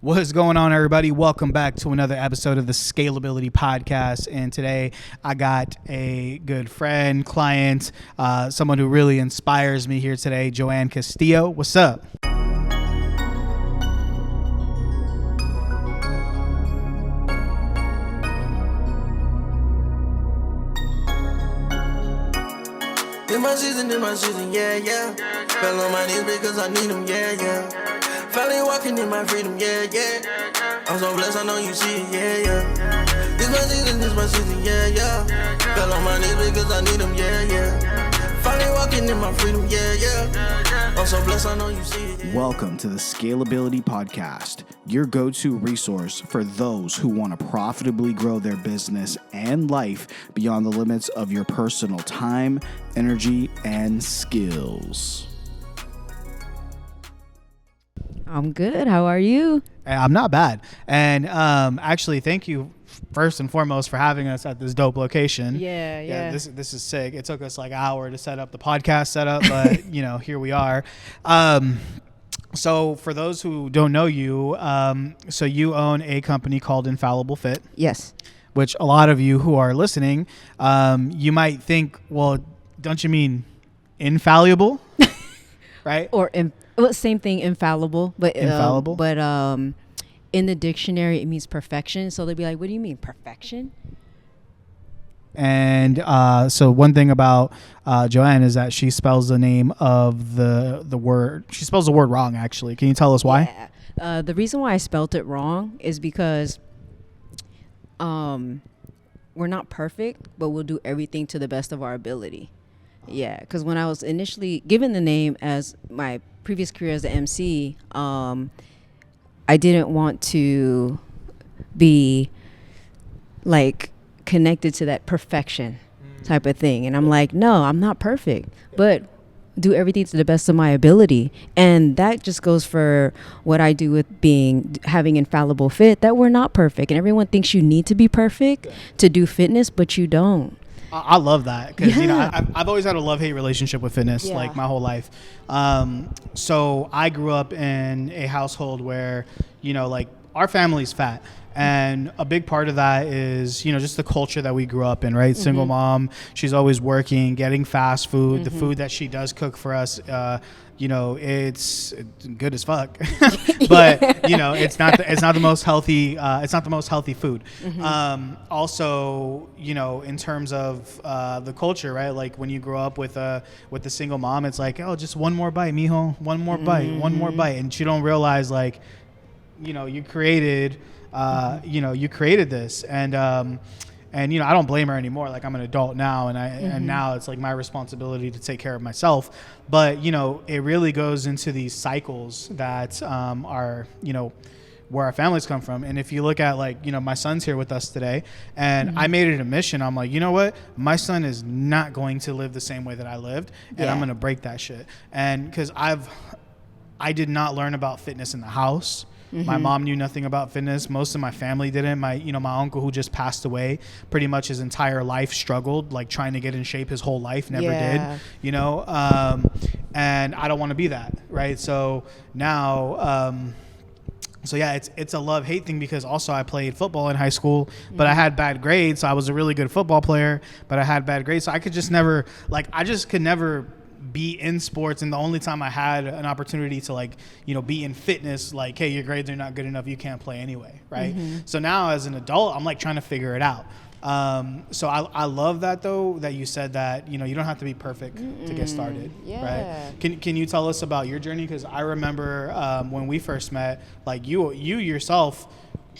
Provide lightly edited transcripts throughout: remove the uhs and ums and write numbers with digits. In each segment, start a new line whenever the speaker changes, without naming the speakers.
What's going on, everybody? Welcome back to another episode of the Scalability Podcast. And today I got a good friend, client, someone who really inspires me here today, Joanne Castillo. What's up?
In my season, yeah, yeah. Fell on my knees because I need them, yeah, yeah. Finally walking in my freedom, yeah, yeah. I'm so blessed, I know you see it, yeah, yeah. This my season, yeah, yeah. Fell on my knees because I need them, yeah, yeah. Finally walking in my freedom, yeah, yeah. I'm so blessed, I know you see it, yeah.
Welcome to the Scalability Podcast, your go-to resource for those who want to profitably grow their business and life beyond the limits of your personal time, energy, and skills.
I'm good. How are you?
I'm not bad. And actually, thank you first and foremost for having us at this dope location.
Yeah.
This is sick. It took us like an hour to set up the podcast setup, but here we are. So for those who don't know you, so you own a company called Infalible Fit.
Yes.
Which a lot of you who are listening, you might think, well, don't you mean infallible? Right?
Or same thing, infallible, but
infallible.
In the dictionary, it means perfection. So they'd be like, "What do you mean perfection?"
And so one thing about Joanne is that she spells the name of the word. She spells the word wrong, actually. Can you tell us why?
Yeah. The reason why I spelt it wrong is because we're not perfect, but we'll do everything to the best of our ability. Yeah, because when I was initially given the name as my previous career as an MC, I didn't want to be like connected to that perfection type of thing. And I'm like, no, I'm not perfect, but do everything to the best of my ability. And that just goes for what I do with having Infallible Fit, that we're not perfect. And everyone thinks you need to be perfect to do fitness, but you don't.
I love that because I've always had a love-hate relationship with fitness, like my whole life. So I grew up in a household where like our family's fat, and a big part of that is just the culture that we grew up in, right? Mm-hmm. Single mom, she's always working, getting fast food. Mm-hmm. The food that she does cook for us, it's good as fuck, but it's not the most healthy. It's not the most healthy food. Mm-hmm. Also, in terms of the culture, right? Like when you grow up with a single mom, it's like, oh, just one more bite, mijo, one more bite, one more bite, and you don't realize like, you created, you created this, and I don't blame her anymore. Like I'm an adult now, and now it's like my responsibility to take care of myself. But it really goes into these cycles that are where our families come from. And if you look at like my son's here with us today, and I made it a mission. I'm like, you know what, my son is not going to live the same way that I lived, and I'm gonna break that shit. And because I did not learn about fitness in the house. Mm-hmm. My mom knew nothing about fitness. Most of my family didn't. My uncle who just passed away, pretty much his entire life struggled, like trying to get in shape his whole life, never did, and I don't want to be that, right? So now, it's a love-hate thing because also I played football in high school, but I had bad grades. So I was a really good football player, but I had bad grades. So I could just never, could never be in sports, and the only time I had an opportunity to be in fitness, like, hey, your grades are not good enough, you can't play anyway, right? Mm-hmm. So now as an adult, I'm like trying to figure it out. So I love that though, that you said that you don't have to be perfect to get started, right? Can you tell us about your journey? Because I remember when we first met, like you yourself,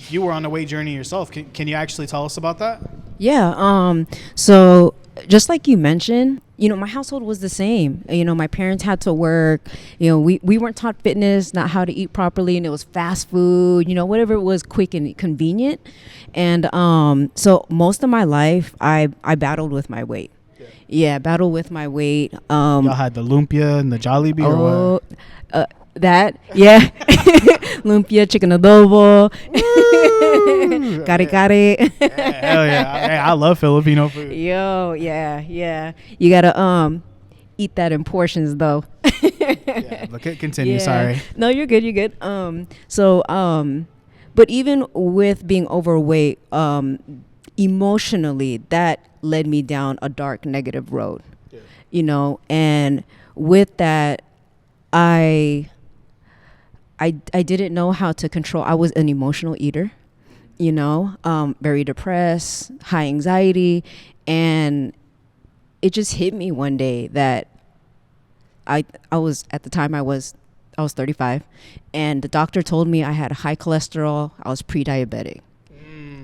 you were on a weight journey yourself. Can you actually tell us about that?
Yeah. So just like you mentioned, my household was the same. My parents had to work. We weren't taught fitness, not how to eat properly, and it was fast food, whatever it was, quick and convenient. And so most of my life, I battled with my weight. Battled with my weight.
Y'all had the lumpia and the Jollibee or what?
That, yeah. Lumpia, chicken adobo. Kare kare.
Hell yeah. Hey, I love Filipino food.
Yo, yeah. You gotta eat that in portions though.
Yeah, but continue. Sorry.
No, you're good. You're good. But even with being overweight, emotionally, that led me down a dark, negative road. Yeah. You know, and with that, I didn't know how to control. I was an emotional eater, you know, very depressed, high anxiety, and it just hit me one day that I was, at the time I was 35, and the doctor told me I had high cholesterol. I was pre-diabetic.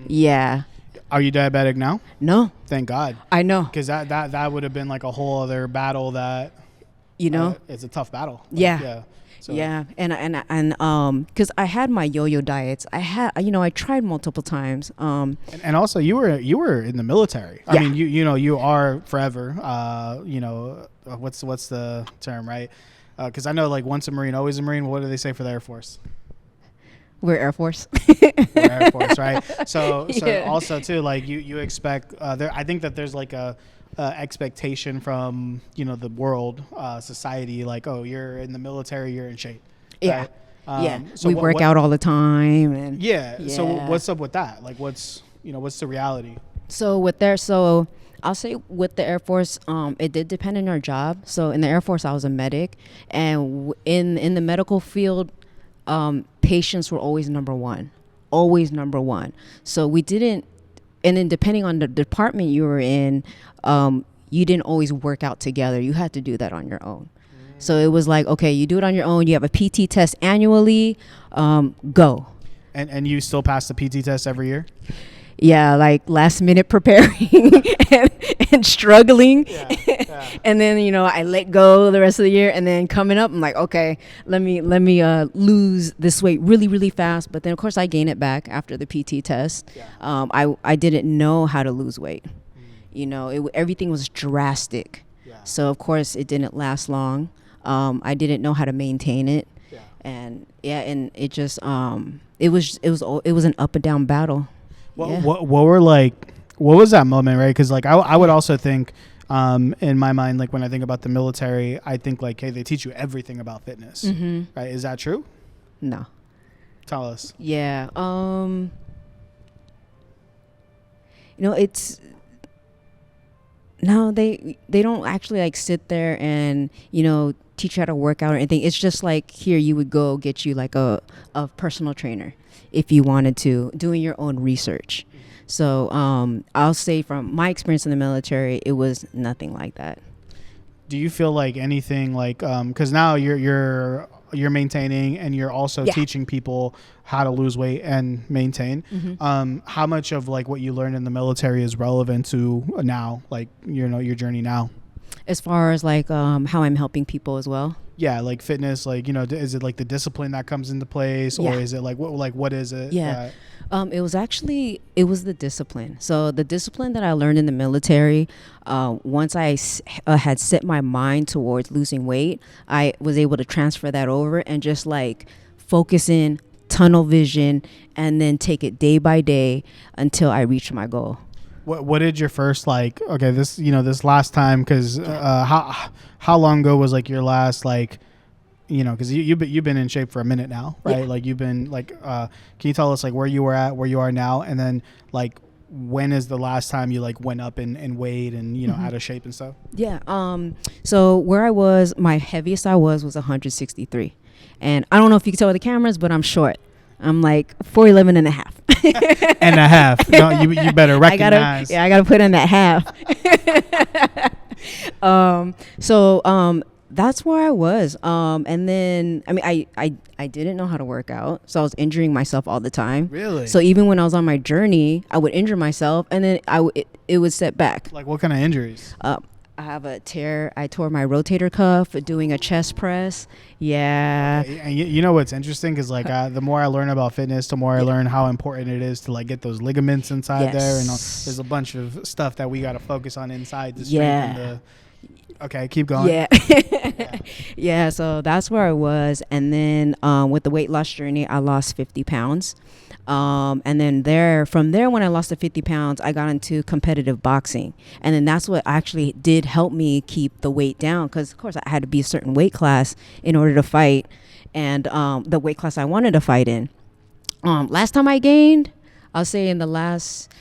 Yeah.
Are you diabetic now?
No.
Thank God.
I know.
Because that would have been like a whole other battle that,
you know,
it's a tough battle. Like,
yeah.
Yeah. So.
Yeah, and because I had my yo-yo diets, I tried multiple times.
And also you were in the military.
Yeah.
I mean, you are forever. What's the term, right? Because I know, like, once a Marine, always a Marine. What do they say for the Air Force?
We're Air Force.
We're Air Force, right? So
Yeah.
Also too, like you expect. I think that there's like a expectation from the world, society, like, oh, you're in the military, you're in shape.
Yeah.
Right?
So we work out all the time, and
So what's up with that? Like, what's the reality?
So I'll say with the Air Force, it did depend on our job. So in the Air Force, I was a medic, and in the medical field, patients were always number one. So we didn't, and then depending on the department you were in, you didn't always work out together. You had to do that on your own. So it was like, okay, you do it on your own. You have a PT test annually. Go.
And you still pass the PT test every year?
Yeah, like last minute preparing and struggling. Yeah. And then, I let go the rest of the year, and then coming up, I'm like, okay, let me lose this weight really, really fast. But then of course I gain it back after the PT test. Yeah. I didn't know how to lose weight. Everything was drastic. Yeah. So of course it didn't last long. I didn't know how to maintain it. Yeah. And it just, it was an up and down battle.
What was that moment, right? Because like I would also think, in my mind, like when I think about the military, I think like, hey, they teach you everything about fitness, right? Is that true?
No.
Tell us.
Yeah. It's no, they don't actually like sit there and teach you how to work out or anything. It's just like, here, you would go get you like a personal trainer if you wanted to, doing your own research. So I'll say from my experience in the military, it was nothing like that.
Do you feel like anything like, because now you're maintaining and you're also teaching people how to lose weight and maintain. How much of like what you learned in the military is relevant to now, like your journey now?
As far as like how I'm helping people as well.
Yeah, like fitness, like is it like the discipline that comes into place, or is it like what is it?
Yeah, it was the discipline. So the discipline that I learned in the military, once I had set my mind towards losing weight, I was able to transfer that over and just like focus in, tunnel vision, and then take it day by day until I reached my goal.
What did your first this last time, because how long ago was like your last because you've been in shape for a minute now, right? Yeah. Like you've been like can you tell us like where you were at, where you are now, and then like when is the last time you like went up in weight and out of shape and stuff? Yeah.
So where I was, my heaviest I was 163, and I don't know if you can tell with the cameras, but I'm short. I'm like 4'11" and a half.
And a half. No, you better recognize.
I gotta put in that half. That's where I was. And then I didn't know how to work out, so I was injuring myself all the time.
Really?
So even when I was on my journey, I would injure myself, and then it would set back.
Like what kind of injuries?
I have a tear. I tore my rotator cuff doing a chest press. Yeah.
And you know what's interesting? Because like the more I learn about fitness, the more I learn how important it is to like get those ligaments inside there. And there's a bunch of stuff that we got to focus on inside to strengthen Okay, keep going.
Yeah. Yeah, so that's where I was. And then with the weight loss journey, I lost 50 pounds. And then from there, when I lost the 50 pounds, I got into competitive boxing. And then that's what actually did help me keep the weight down. Because, of course, I had to be a certain weight class in order to fight. And the weight class I wanted to fight in. Last time I gained, I'll say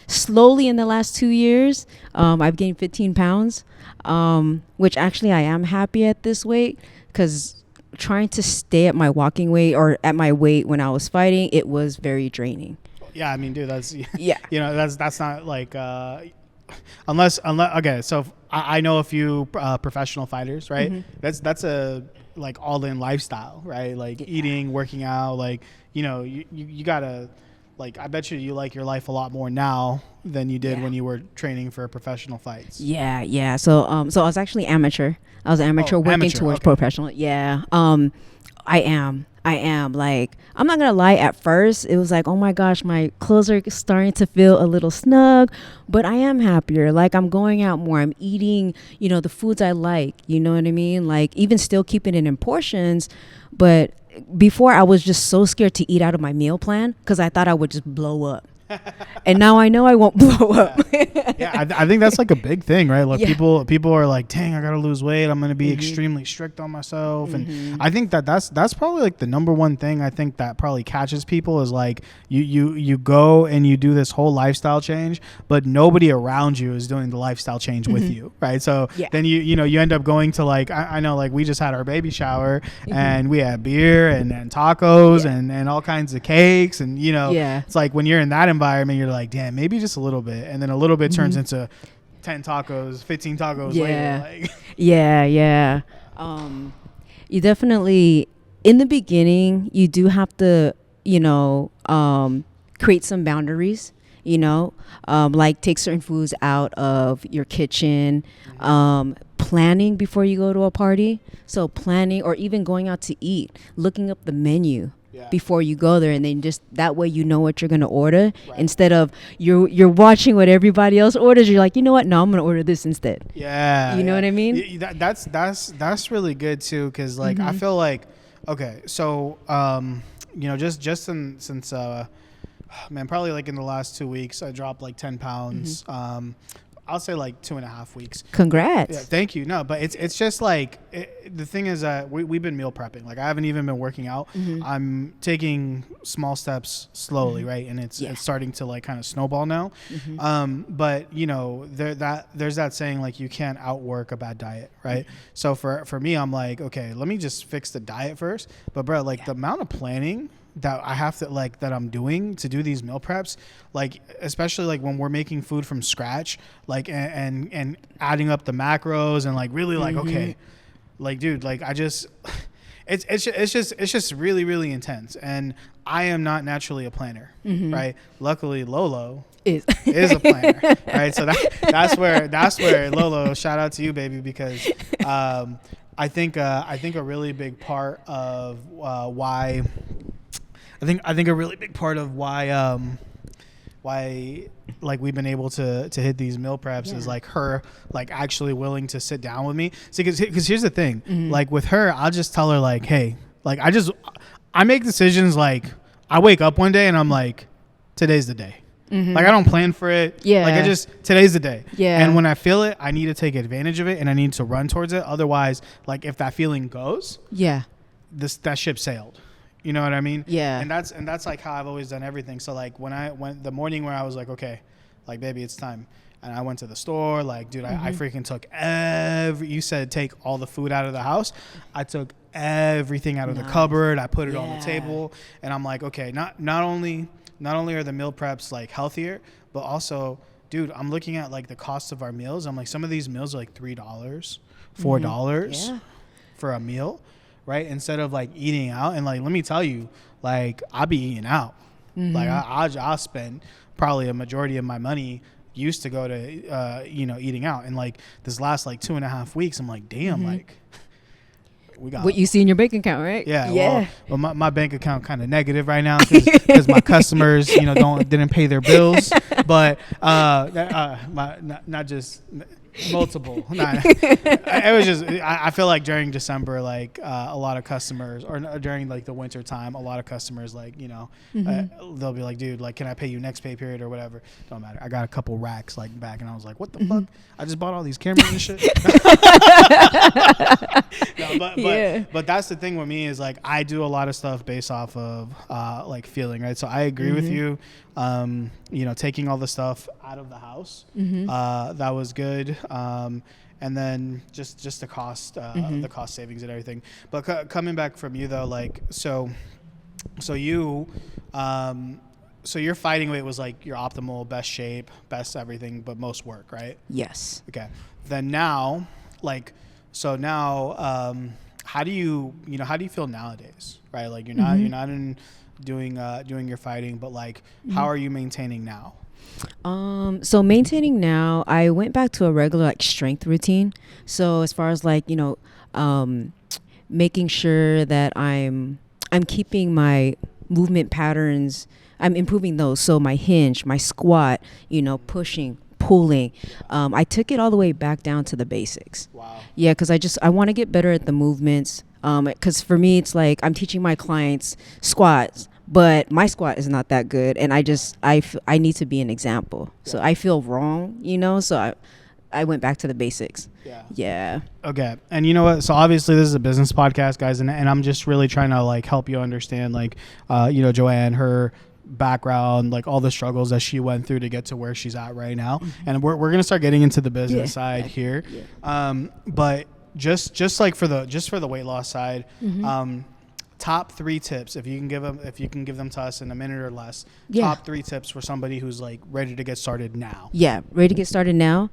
slowly in the last 2 years, I've gained 15 pounds, which actually I am happy at this weight, because trying to stay at my walking weight or at my weight when I was fighting, it was very draining.
Yeah, I mean, dude, that's
yeah.
You know, that's not like unless okay. So I know a few professional fighters, right? Mm-hmm. That's a like all in lifestyle, right? Like eating, working out, like you gotta. Like, I bet you like your life a lot more now than you did when you were training for professional fights.
Yeah. So I was actually amateur. I was amateur working towards professional. Yeah. I am. Like, I'm not gonna lie. At first, it was like, oh my gosh, my clothes are starting to feel a little snug, but I am happier. Like, I'm going out more. I'm eating, the foods I like. You know what I mean? Like, even still keeping it in portions, but before I was just so scared to eat out of my meal plan because I thought I would just blow up. And now I know I won't blow up.
I think that's like a big thing, right? Like people are like, dang, I gotta lose weight. I'm gonna be extremely strict on myself. And I think that's probably like the number one thing I think that probably catches people is like you go and you do this whole lifestyle change, but nobody around you is doing the lifestyle change with you, right? So then you end up going to like I know like we just had our baby shower and we had beer and tacos and all kinds of cakes and it's like when you're in that environment, you're like, damn, maybe just a little bit, and then a little bit turns into 10 tacos, 15 tacos later. Like.
Yeah. You definitely, in the beginning, you do have to, create some boundaries. Like take certain foods out of your kitchen. Planning before you go to a party. So planning, or even going out to eat, looking up the menu. Before you go there, and then just that way you know what you're gonna order instead of you're watching what everybody else orders. You're like, you know what? No, I'm gonna order this instead. Yeah, you know what I mean?
That's really good too, because like I feel like so just since probably like in the last 2 weeks I dropped like 10 pounds. I'll say like 2.5 weeks.
Congrats.
Yeah, thank you. No, but it's just like the thing is that we've been meal prepping. Like I haven't even been working out. I'm taking small steps slowly, right? And it's starting to like kind of snowball now. But there's that saying like you can't outwork a bad diet, right? So for me, I'm like, okay, let me just fix the diet first. But bro, like the amount of planning that I have to like that I'm doing to do these meal preps, like especially like when we're making food from scratch, like and adding up the macros and like really like okay, like dude, like I just it's just really really intense, and I am not naturally a planner, right? Luckily Lolo is a planner, right? So that's where Lolo, shout out to you, baby, because I think a really big part of why. I think a really big part of why like we've been able to hit these meal preps is like her like actually willing to sit down with me. See, because here's the thing, like with her, I'll just tell her like, hey, like I make decisions like I wake up one day and I'm like, today's the day. Like I don't plan for it. Like today's the day. And when I feel it, I need to take advantage of it and I need to run towards it. Otherwise, like if that feeling goes, that ship sailed. You know what I mean? Yeah. And that's like how I've always done everything. So like when I went the morning where I was like, okay, like baby, it's time. And I went to the store, like, dude, I freaking took you said take all the food out of the house. I took everything out of the cupboard. I put it on the table, and I'm like, okay, not only are the meal preps like healthier, but also, dude, I'm looking at like the cost of our meals. I'm like, some of these meals are like $3, $4 for a meal. Right, instead of like eating out, and like let me tell you, like I'll be eating out, like I'll spend probably a majority of my money used to go to eating out, and like this last like 2.5 weeks, I'm like, damn, like we got
what you see in your bank account, right?
Yeah. Well my bank account kind of negative right now because my customers didn't pay their bills, but not just. Multiple. It was just, I feel like during December, like a lot of customers, or during like the winter time, a lot of customers, like, you know, they'll be like, dude, like, can I pay you next pay period or whatever? Don't matter. I got a couple racks like back, and I was like, what the fuck? I just bought all these cameras and shit. No, but that's the thing with me is like, I do a lot of stuff based off of like feeling, right? So I agree with you. You know, taking all the stuff out of the house, that was good. And then just the cost savings and everything. But coming back from you though, like, so you, so your fighting weight was like your optimal, best shape, best everything, but most work, right?
Yes.
Okay. Then now, like, so now, how do you feel nowadays, right? Like you're not in doing your fighting, but like, how are you maintaining now?
So maintaining now, I went back to a regular like strength routine. So as far as like, you know, making sure that I'm keeping my movement patterns, I'm improving those. So my hinge, my squat, you know, pushing, pulling, I took it all the way back down to the basics.
Wow.
Yeah, because I want to get better at the movements. Because for me, it's like I'm teaching my clients squats, but my squat is not that good, and I need to be an example. Yeah. So I feel wrong, you know. So I went back to the basics. Yeah.
Okay. And you know what? So obviously this is a business podcast, guys, and I'm just really trying to like help you understand, like, you know, Joanne, her background, like all the struggles that she went through to get to where she's at right now. And we're gonna start getting into the business side here. But just like for the weight loss side, top 3 tips, if you can give them to us in a minute or less. Top 3 tips for somebody who's like ready to get started now.
Ready to get started now.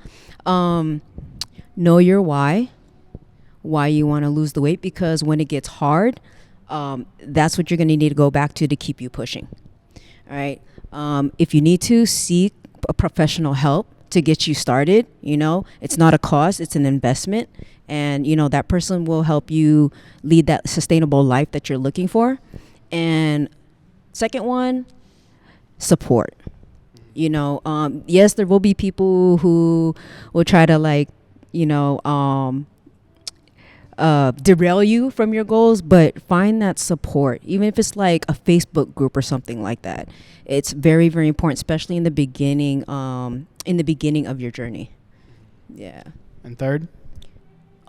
Know your why you want to lose the weight, because when it gets hard, that's what you're going to need to go back to keep you pushing. All right. If you need to, seek a professional help to get you started. You know, it's not a cost, it's an investment. And, you know, that person will help you lead that sustainable life that you're looking for. And second one, support. You know, yes, there will be people who will try to like, you know, derail you from your goals, but find that support, even if it's like a Facebook group or something like that. It's very, very important, especially in the beginning of your journey. Yeah.
And third?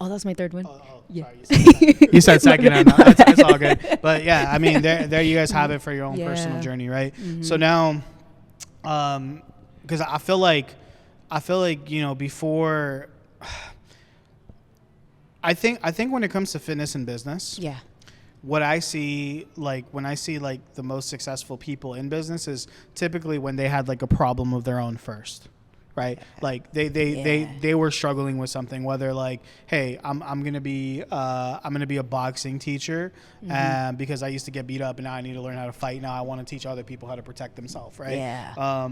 Oh, that's my third one.
Sorry, you said second. That's all good. But yeah, I mean, there you guys have it for your own personal journey, right? So now, because I feel like, you know, before, I think when it comes to fitness and business, what I see, like when I see like the most successful people in business is typically when they had like a problem of their own first. Right. Like they were struggling with something, whether like, hey, I'm going to be a boxing teacher because I used to get beat up and now I need to learn how to fight. Now I want to teach other people how to protect themselves. Right. Yeah.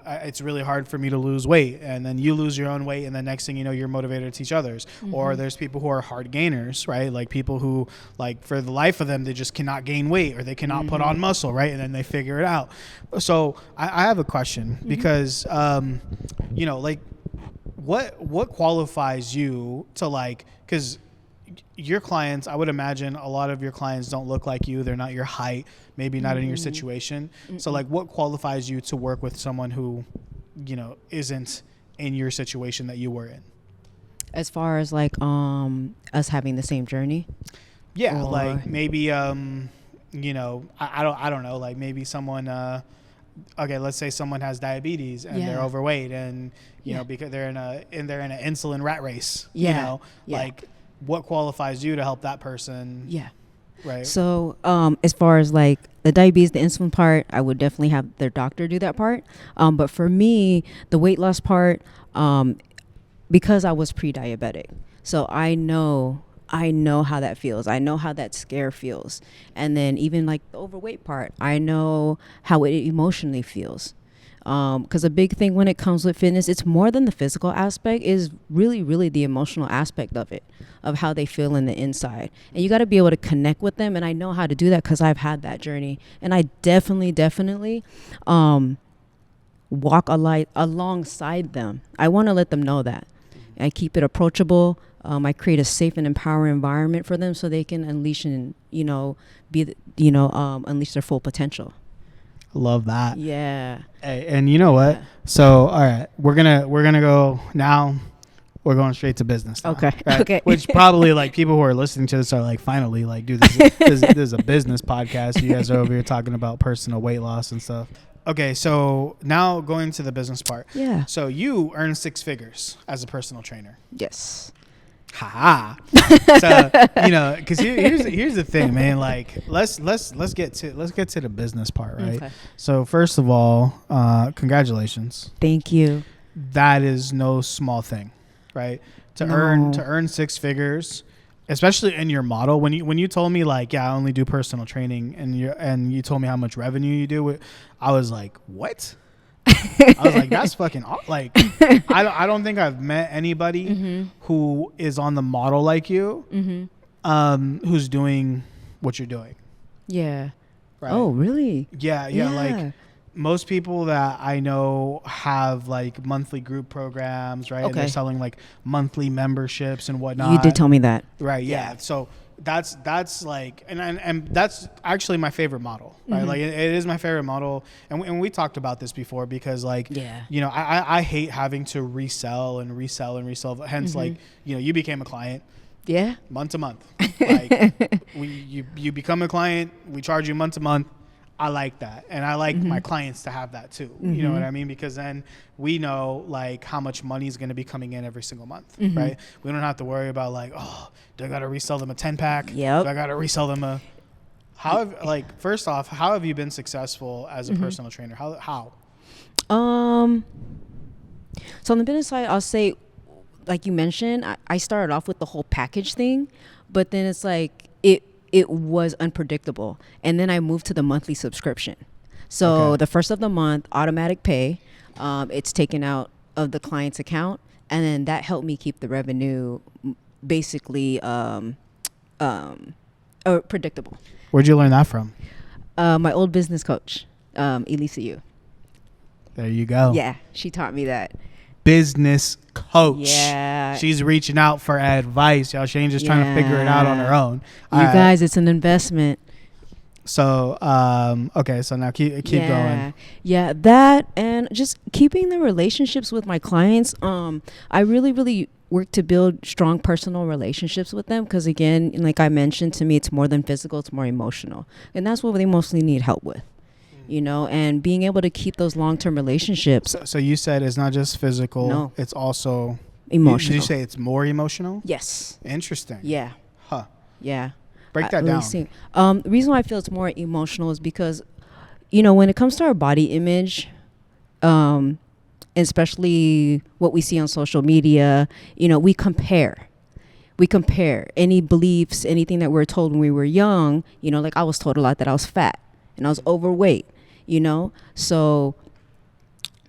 It's really hard for me to lose weight, and then you lose your own weight. And the next thing you know, you're motivated to teach others. Or there's people who are hard gainers, right? Like people who like for the life of them, they just cannot gain weight or they cannot put on muscle. Right. And then they figure it out. So I have a question because, you know, like what qualifies you to like, because your clients, I would imagine a lot of your clients don't look like you. They're not your height, maybe not in your situation. So like what qualifies you to work with someone who, you know, isn't in your situation that you were in?
As far as like us having the same journey?
Yeah, like maybe you know, I don't know, like maybe someone okay, let's say someone has diabetes and they're overweight, and you know, because they're in an insulin rat race. You know, like what qualifies you to help that person? Right.
So as far as like the diabetes, the insulin part, I would definitely have their doctor do that part. But for me, the weight loss part, because I was pre-diabetic, so I know how that feels. I know how that scare feels. And then even like the overweight part, I know how it emotionally feels. Because a big thing when it comes with fitness, it's more than the physical aspect, is really, really the emotional aspect of it, of how they feel in the inside. And you got to be able to connect with them. And I know how to do that because I've had that journey. And I definitely walk alongside them. I want to let them know that. I keep it approachable. I create a safe and empowering environment for them so they can unleash and, unleash their full potential.
Love that.
Yeah.
Hey, and you know what? So, all right, we're gonna go now. We're going straight to business now,
okay.
Right?
Okay.
Which probably like people who are listening to this are like, finally, like, dude, this is a business podcast. You guys are over here talking about personal weight loss and stuff. Okay, so now going to the business part.
Yeah.
So you earn 6 figures as a personal trainer.
Yes.
Ha. So, because here's the thing, man. Like, let's get to the business part, right? Okay. So first of all, congratulations.
Thank you.
That is no small thing, right? To earn 6 figures, especially in your model. When you told me like, yeah, I only do personal training, and you told me how much revenue you do, I was like, what? I was like, that's fucking like, I don't think I've met anybody who is on the model like you, who's doing what you're doing.
Yeah.
Right?
Oh, really?
Yeah. Like most people that I know have like monthly group programs, right? Okay. And they're selling like monthly memberships and whatnot.
You did tell me that.
Right. Yeah. So that's like, and that's actually my favorite model, right? Like it is my favorite model. And we talked about this before because like, I hate having to resell. Hence like, you became a client.
Yeah.
Month to month. Like you become a client, we charge you month to month. I like that. And I like my clients to have that too. You know what I mean? Because then we know like how much money is going to be coming in every single month, right? We don't have to worry about like, oh, do I got to resell them a 10-pack?
Yep.
Do I got to resell them first off, how have you been successful as a personal trainer? How?
So on the business side, I'll say, like you mentioned, I started off with the whole package thing, but then it's like, it was unpredictable. And then I moved to the monthly subscription. So the first of the month, automatic pay, it's taken out of the client's account. And then that helped me keep the revenue basically predictable.
Where'd you learn that from?
My old business coach, Elisa Yu.
There you go.
Yeah, she taught me that.
Business coach.
Yeah.
She's reaching out for advice. Y'all, she ain't just trying to figure it out on her own.
Guys, it's an investment.
So, okay. So now keep going.
Yeah. That, and just keeping the relationships with my clients. I really, really work to build strong personal relationships with them. Cause again, like I mentioned, to me, it's more than physical, it's more emotional. And that's what they mostly need help with. And being able to keep those long-term relationships.
So you said it's not just physical.
No.
It's also
emotional.
Did you say it's more emotional?
Yes.
Interesting.
Yeah.
Huh.
Yeah.
Break that down.
The reason why I feel it's more emotional is because, when it comes to our body image, especially what we see on social media, we compare. We compare any beliefs, anything that we're told when we were young. Like I was told a lot that I was fat and I was overweight. So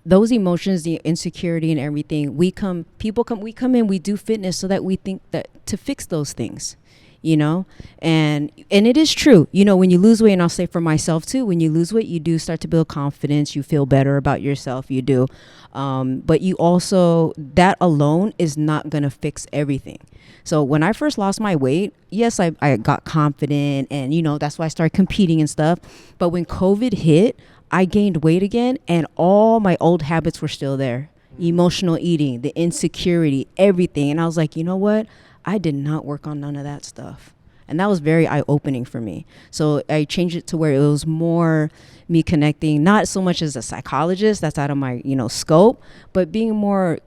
those emotions, the insecurity and everything, we come in, we do fitness so that we think that to fix those things, and it is true, when you lose weight, and I'll say for myself too, when you lose weight, you do start to build confidence, you feel better about yourself, you do. But you also, that alone is not going to fix everything. So when I first lost my weight, yes, I got confident and, that's why I started competing and stuff. But when COVID hit, I gained weight again and all my old habits were still there. Emotional eating, the insecurity, everything. And I was like, you know what? I did not work on none of that stuff. And that was very eye-opening for me. So I changed it to where it was more me connecting, not so much as a psychologist, that's out of my, scope, but being more,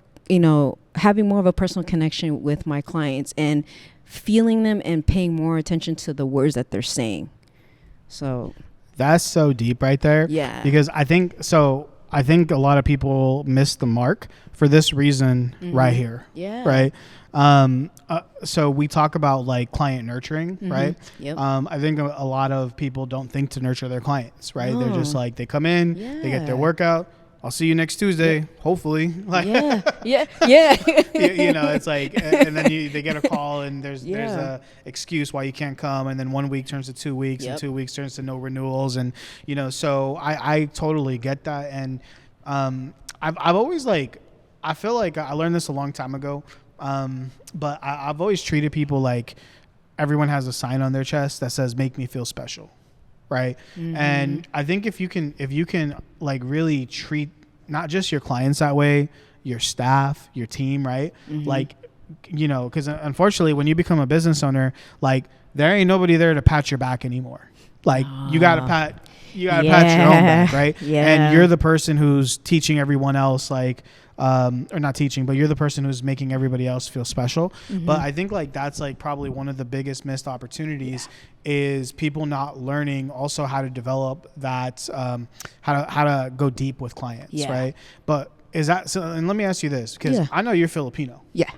having more of a personal connection with my clients and feeling them and paying more attention to the words that they're saying. So
that's so deep right there.
Yeah.
Because I think a lot of people miss the mark for this reason right here.
Yeah.
Right. So we talk about like client nurturing, right?
Yep.
I think a lot of people don't think to nurture their clients, right? They're just like, they come in, they get their workout. I'll see you next Tuesday, hopefully. Like,
yeah.
It's like, and then they get a call and there's a excuse why you can't come. And then 1 week turns to 2 weeks and 2 weeks turns to no renewals. And, so I totally get that. And, I've always like, I feel like I learned this a long time ago, but I've always treated people like everyone has a sign on their chest that says "Make me feel special," right? And I think if you can like really treat not just your clients that way, your staff, your team, right? Like, you know, because unfortunately, when you become a business owner, like there ain't nobody there to pat your back anymore. Like you gotta pat your own back, right? And you're the person who's teaching everyone else, like, or not teaching, but you're the person who's making everybody else feel special. But I think like that's like probably one of the biggest missed opportunities is people not learning also how to develop that, how to go deep with clients, right? But is that so? And let me ask you this, because I know you're Filipino.
Yeah.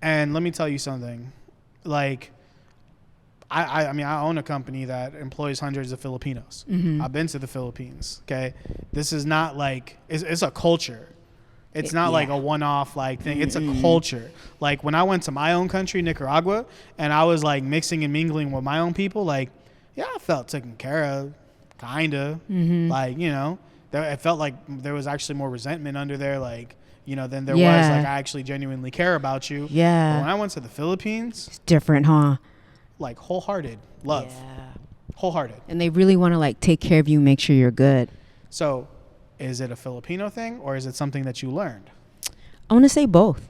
And let me tell you something, like, I mean, I own a company that employs hundreds of Filipinos. I've been to the Philippines. Okay. This is not like, it's a culture. It's not like a one-off like thing. It's a culture. Like when I went to my own country, Nicaragua, and I was like mixing and mingling with my own people, like, yeah, I felt taken care of, kind of. Like, you know, it felt like there was actually more resentment under there, like, you know, than there was like I actually genuinely care about you. But when I went to the Philippines,
it's different, huh?
Like wholehearted love, wholehearted,
and they really want to like take care of you, make sure you're good.
So is it a Filipino thing or is it something that you learned?
I want to say both.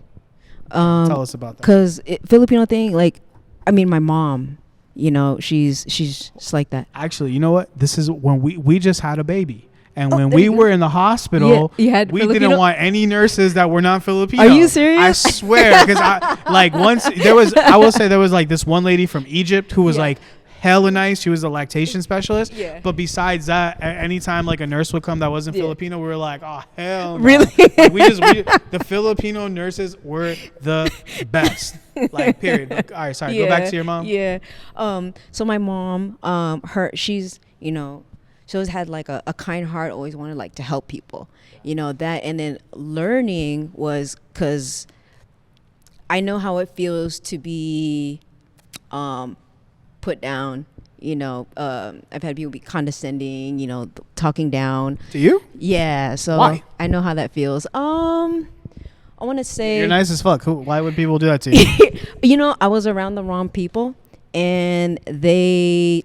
Tell us about that.
Because Filipino thing, like, I mean, my mom, you know, she's just like that.
Actually, you know what? This is when we just had a baby. And when we were in the hospital, we didn't want any nurses that were not Filipino.
Are you serious?
I swear. Because I will say there was like this one lady from Egypt who was like hella nice. She was a lactation specialist. But besides that, anytime like a nurse would come that wasn't Filipino, we were like, oh, hell no.
Really?
Like, the Filipino nurses were the best. Like, period. Like, all right, sorry. Go back to your mom.
Yeah. So my mom, she's, you know, she always had like a kind heart, always wanted like to help people, you know, that. And then learning was because I know how it feels to be put down, you know. I've had people be condescending, you know, talking down.
To you?
Yeah. So
why?
I know how that feels. I want to say
you're nice as fuck. Why would people do that to you?
You know, I was around the wrong people, and they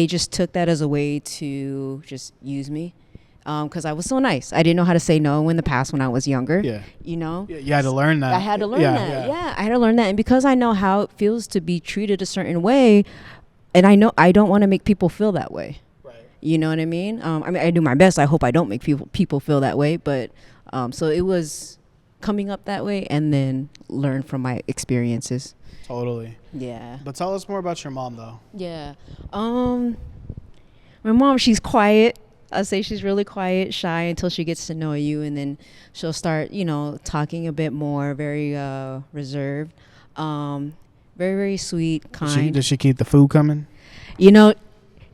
just took that as a way to just use me, because I was so nice. I didn't know how to say no in the past when I was younger. Yeah. You know?
Yeah, you had to learn that.
I had to learn that. Yeah, I had to learn that. And because I know how it feels to be treated a certain way, and I know I don't want to make people feel that way. Right. You know what I mean? I mean, I do my best. I hope I don't make people feel that way. But so it was coming up that way and then learn from my experiences.
Totally.
Yeah.
But tell us more about your mom, though.
Yeah. My mom, she's quiet. I say she's really quiet, shy until she gets to know you, and then she'll start, you know, talking a bit more. Very reserved. Very, very sweet, kind.
Does she keep the food coming?
You know,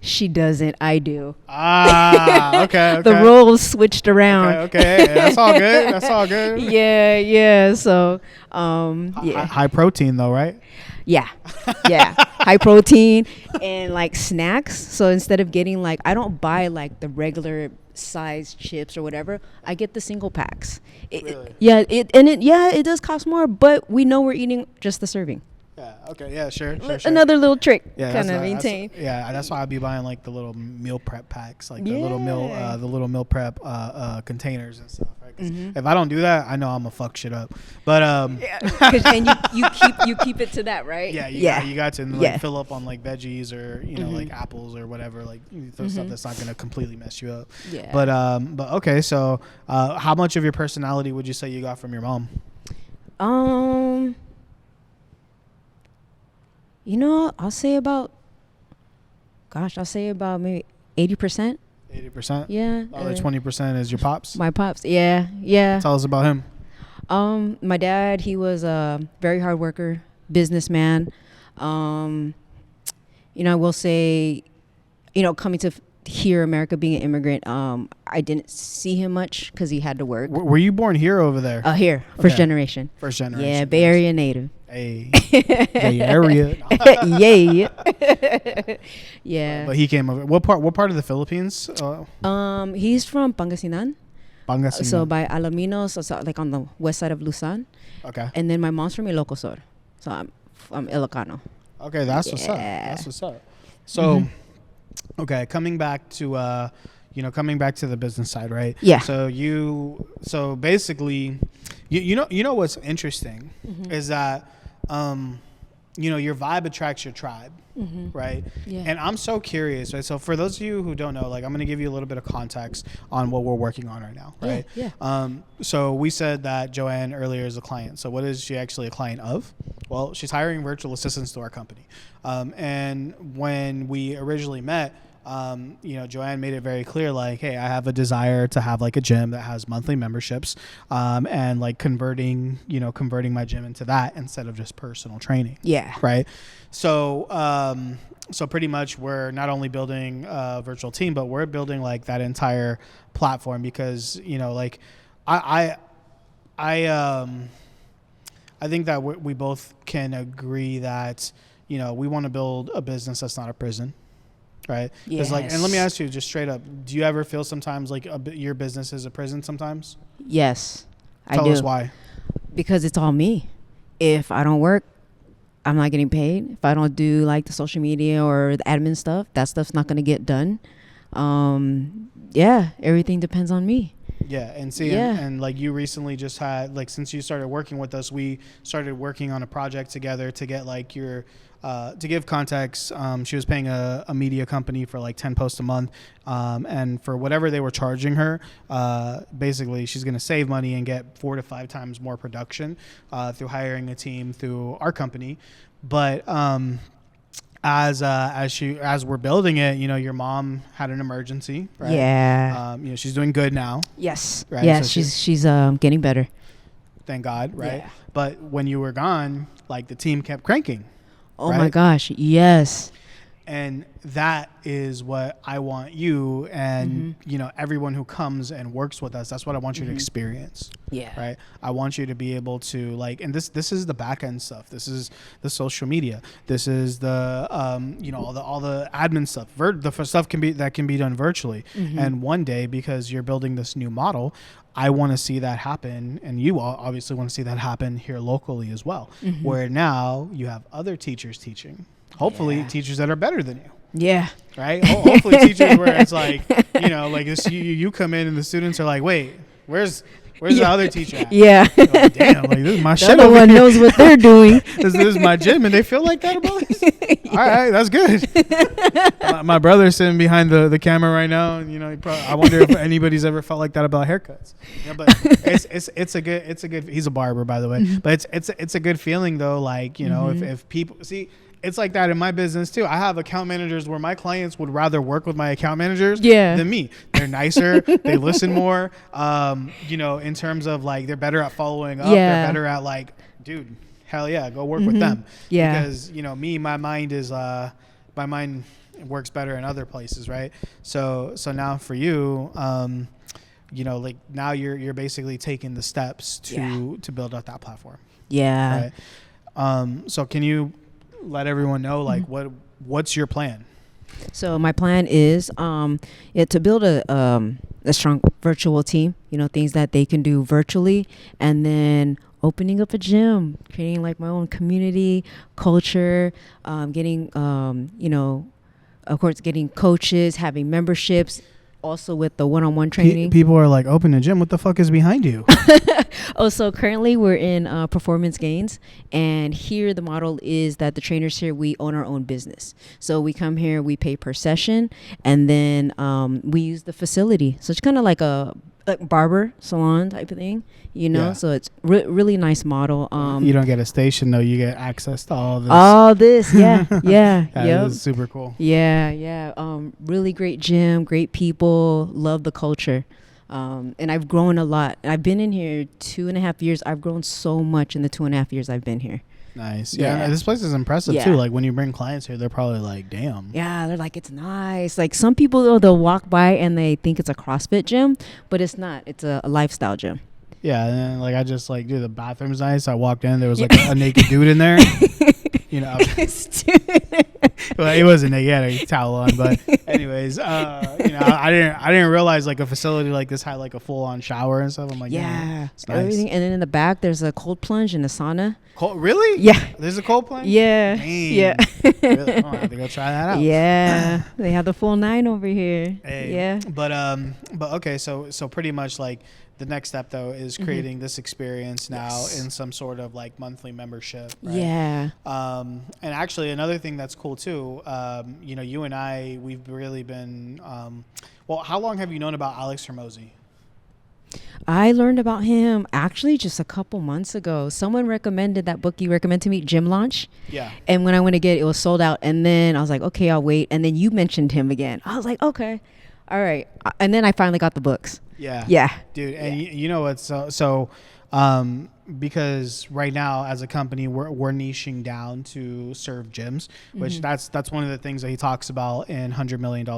she doesn't. I do.
Okay.
The roles switched around.
Okay. That's all good. That's all good.
Yeah. So, yeah.
High protein, though, right?
Yeah. High protein and like snacks. So instead of getting like, I don't buy like the regular size chips or whatever. I get the single packs.
Really?
It does cost more, but we know we're eating just the serving.
Yeah. Okay. Yeah. Sure.
Another little trick, kind of maintain.
That's why I'd be buying like the little meal prep packs, like the little meal prep containers and stuff. Right? 'Cause if I don't do that, I know I'm gonna fuck shit up. But
and you keep it to that, right?
Yeah. You got to fill up on like veggies or like apples or whatever, like stuff that's not gonna completely mess you up. Yeah. But okay. So how much of your personality would you say you got from your mom?
You know, I'll say about maybe 80%.
80%?
Yeah.
Other 20% is your pops?
My pops, yeah.
Tell us about him.
My dad, he was a very hard worker, businessman. You know, I will say, you know, coming to here, America, being an immigrant, I didn't see him much because he had to work.
Were you born here or over there?
Here, first generation.
First generation.
Yeah, Bay Area native.
Hey, Bay Area.
Yeah.
But he came over. What part of the Philippines?
He's from Pangasinan.
Pangasinan.
So by Alaminos, so like on the west side of Luzon.
Okay.
And then my mom's from Ilocosur. So I'm Ilocano.
Okay, that's what's up. That's what's up. So, okay, coming back to the business side, right?
Yeah.
So basically, you know what's interesting is that your vibe attracts your tribe, right?
Yeah.
And I'm so curious, right? So for those of you who don't know, like I'm going to give you a little bit of context on what we're working on right now, right?
Yeah.
So we said that Joanne earlier is a client. So what is she actually a client of? Well, she's hiring virtual assistants to our company. And when we originally met, Joanne made it very clear, like, hey, I have a desire to have like a gym that has monthly memberships, and like converting my gym into that instead of just personal training. Yeah. Right. So, so pretty much we're not only building a virtual team, but we're building like that entire platform because, like I think that we both can agree that, we want to build a business that's not a prison. Right. Yes. Like, and let me ask you just straight up, do you ever feel sometimes like your business is a prison sometimes?
Yes, I do.
Tell us why.
Because it's all me. If I don't work, I'm not getting paid. If I don't do like the social media or the admin stuff, that stuff's not going to get done. Everything depends on me.
Yeah. And see, and like you recently just had, like, since you started working with us, we started working on a project together to get like your, to give context, she was paying a media company for like 10 posts a month. And for whatever they were charging her, basically she's going to save money and get 4 to 5 times more production, through hiring a team through our company. But, as we're building it, your mom had an emergency, right?
Yeah.
She's doing good now.
Yes.
Right?
Yeah.
So
she's getting better.
Thank God. Right.
Yeah.
But when you were gone, like the team kept cranking.
Oh my gosh. Yes.
And that is what I want you and, everyone who comes and works with us. That's what I want you to experience.
Yeah.
Right. I want you to be able to like, and this is the back end stuff. This is the social media. This is the, all the admin stuff. The stuff that can be done virtually. And one day, because you're building this new model, I want to see that happen. And you obviously want to see that happen here locally as well, where now you have other teachers teaching. Hopefully teachers that are better than you.
Yeah.
Right. Hopefully teachers where it's like, like this, you come in and the students are like, wait, where's the other teacher at?
Yeah.
Like, damn, like this is my shit.
The other one knows what they're doing.
this is my gym and they feel like that about this. All right, that's good. My brother's sitting behind the camera right now, and I wonder if anybody's ever felt like that about haircuts. But it's a good. He's a barber, by the way. But it's a good feeling though. Like if people see. It's like that in my business too. I have account managers where my clients would rather work with my account managers than me. They're nicer. They listen more. In terms of like, they're better at following up. They're better at like, dude, hell yeah, go work with them. Yeah. Because, my mind works better in other places. Right. So now for you, like now you're basically taking the steps to build up that platform.
Yeah.
Right. So can you let everyone know like what's your plan?
So my plan is to build a strong virtual team, things that they can do virtually, and then opening up a gym, creating like my own community, culture, getting of course getting coaches, having memberships, also with the one-on-one training.
People are like, open a gym, what the fuck is behind you?
So currently we're in Performance Gains, and here the model is that the trainers here, we own our own business. So we come here, we pay per session, and then we use the facility. So it's kind of like a barber salon type of thing, so it's really nice model.
You don't get a station though, you get access to all this.
Yeah.
It's super cool.
Really great gym, great people, love the culture. And I've grown a lot. I've been in here 2.5 years. I've grown so much in the 2.5 years I've been here.
Nice. Yeah. This place is impressive too. Like when you bring clients here, they're probably like, damn.
Yeah. They're like, it's nice. Like some people though, they'll walk by and they think it's a CrossFit gym, but it's not. It's a lifestyle gym.
Yeah. And then like, I just like, dude, the bathroom's nice. I walked in, there was like a naked dude in there. you know. Well, he wasn't. He had a towel on, but anyways, I didn't realize like a facility like this had like a full on shower and stuff. I'm like,
yeah,
it's nice.
Everything. And then in the back, there's a cold plunge and a sauna.
Really?
Yeah.
There's a cold plunge?
Yeah.
Dang.
Yeah.
Really? I have to go try that out.
Yeah. They have the full 9 over here.
Hey.
Yeah.
But okay, so pretty much like the next step though is creating this experience now in some sort of like monthly membership. Right?
Yeah.
And actually another thing that's cool too, you and I, we've really been, how long have you known about Alex Hormozi?
I learned about him actually just a couple months ago. Someone recommended that book you recommended to me, Gym Launch.
Yeah.
And when I went to get it, it was sold out. And then I was like, okay, I'll wait. And then you mentioned him again. I was like, okay, all right. And then I finally got the books.
Yeah.
Yeah.
Dude, and you know what's because right now as a company we're niching down to serve gyms, which that's one of the things that he talks about in $100 million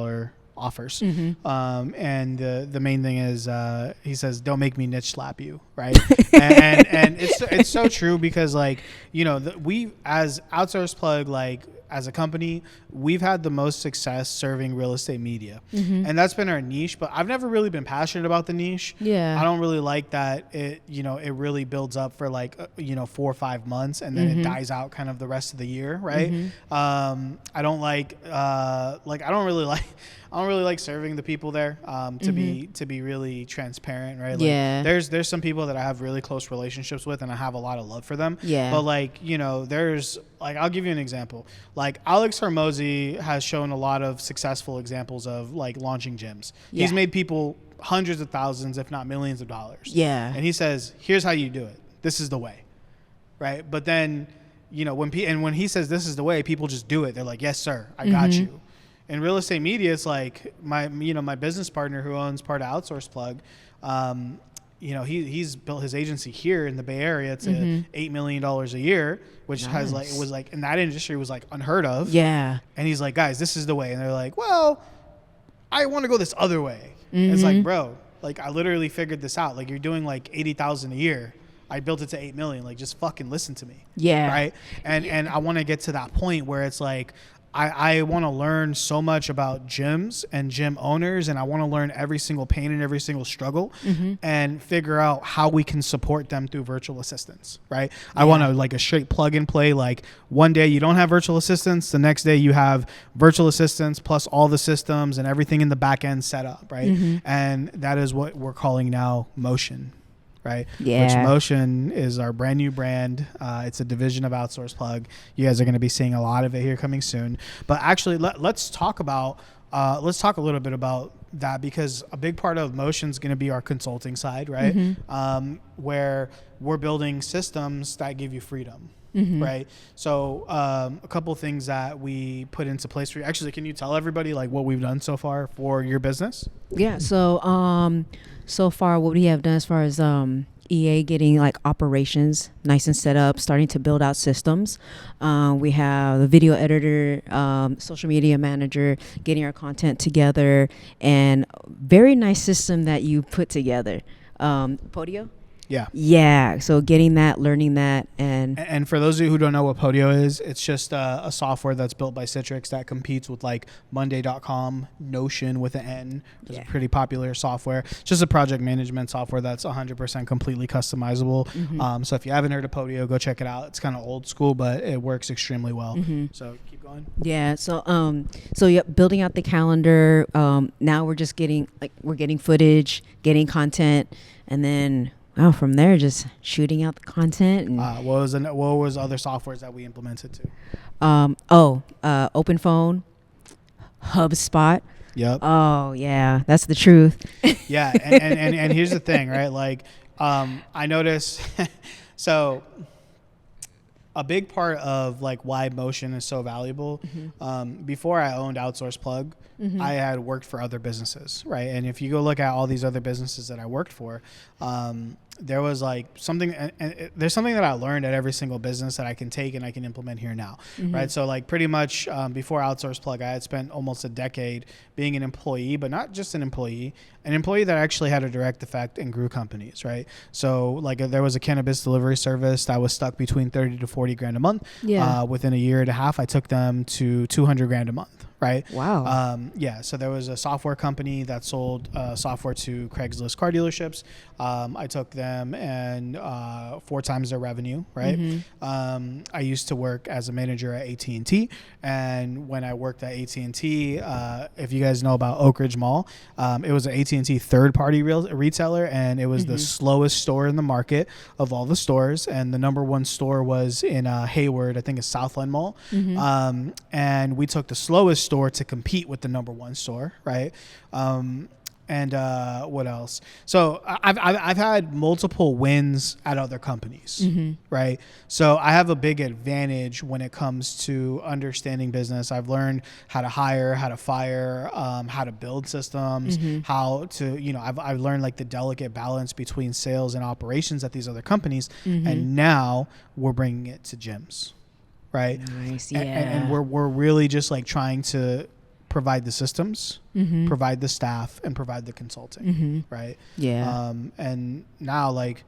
offers. And the main thing is he says, don't make me niche slap you, right? and it's so true because like, we as Outsource Plug, like as a company, we've had the most success serving real estate media. And that's been our niche, but I've never really been passionate about the niche.
Yeah.
I don't really like that it really builds up for like 4 or 5 months and then it dies out kind of the rest of the year, right? I don't really like serving the people there, to be really transparent, right? Like, there's some people that I have really close relationships with and I have a lot of love for them. Yeah. But like, there's like, I'll give you an example. Like Alex Hormozi has shown a lot of successful examples of like launching gyms. Yeah. He's made people hundreds of thousands, if not millions of dollars. Yeah. And he says, here's how you do it. This is the way. Right. But then, when he says this is the way, people just do it. They're like, yes, sir, I got you. In real estate media, it's like my business partner who owns part of Outsource Plug, he's built his agency here in the Bay Area. It's $8 million a year, which has like, it was like in that industry was like unheard of. Yeah. And he's like, guys, this is the way. And they're like, well, I want to go this other way. And it's like, bro, like I literally figured this out. Like you're doing like 80,000 a year. I built it to 8 million. Like just fucking listen to me. Yeah. Right. And I want to get to that point where it's like, I want to learn so much about gyms and gym owners, and I want to learn every single pain and every single struggle and figure out how we can support them through virtual assistants, right? Yeah. I want to like a straight plug and play, like one day you don't have virtual assistants, the next day you have virtual assistants plus all the systems and everything in the back end set up, right? And that is what we're calling now Motion. Right. Yeah. Which Motion is our brand new brand. It's a division of Outsource Plug. You guys are going to be seeing a lot of it here coming soon. But actually, let's talk a little bit about that, because a big part of Motion is going to be our consulting side, right? Where we're building systems that give you freedom. Right. So a couple things that we put into place for you. Actually, can you tell everybody like what we've done so far for your business? Yeah.
So far what we have done as far as EA getting like operations nice and set up, starting to build out systems. We have the video editor, social media manager, getting our content together, and very nice system that you put together. Podio? Yeah. Yeah. So getting that, learning that. And
for those of you who don't know what Podio is, it's just a software that's built by Citrix that competes with like Monday.com, Notion with an N. It's a pretty popular software. It's just a project management software that's 100% completely customizable. So if you haven't heard of Podio, go check it out. It's kind of old school, but it works extremely well. So keep going. Yeah. So building out the calendar. Now we're just getting footage, getting content, and then from there, just shooting out the content. And what was other softwares that we implemented too?
OpenPhone, HubSpot. Yep. Oh yeah, that's the truth.
Yeah, and here's the thing, right? Like, I noticed. So, a big part of like why Motion is so valuable. Before I owned Outsource Plug, I had worked for other businesses, right? And if you go look at all these other businesses that I worked for, there was like something, and there's something that I learned at every single business that I can take and I can implement here now, right? So like pretty much before Outsource Plug, I had spent almost a decade being an employee, but not just an employee that actually had a direct effect and grew companies, right? So like there was a cannabis delivery service that was stuck between 30 to 40 grand a month. Within a year and a half, I took them to 200 grand a month. Right.
Wow.
So there was a software company that sold software to Craigslist car dealerships. I took them and 4 times their revenue. Right. I used to work as a manager at AT&T, and when I worked at AT&T, if you guys know about Oak Ridge Mall, it was an AT&T third-party retailer, and it was the slowest store in the market of all the stores, and the number one store was in Hayward, I think it's Southland Mall, and we took the slowest store to compete with the number one store, right? And what else? So I've had multiple wins at other companies, right? So I have a big advantage when it comes to understanding business. I've learned how to hire, how to fire, how to build systems, how to, I've learned like the delicate balance between sales and operations at these other companies. And now we're bringing it to gyms, right?
Nice, yeah.
And we're really just like trying to provide the systems, provide the staff, and provide the consulting, right?
Yeah.
And now, like,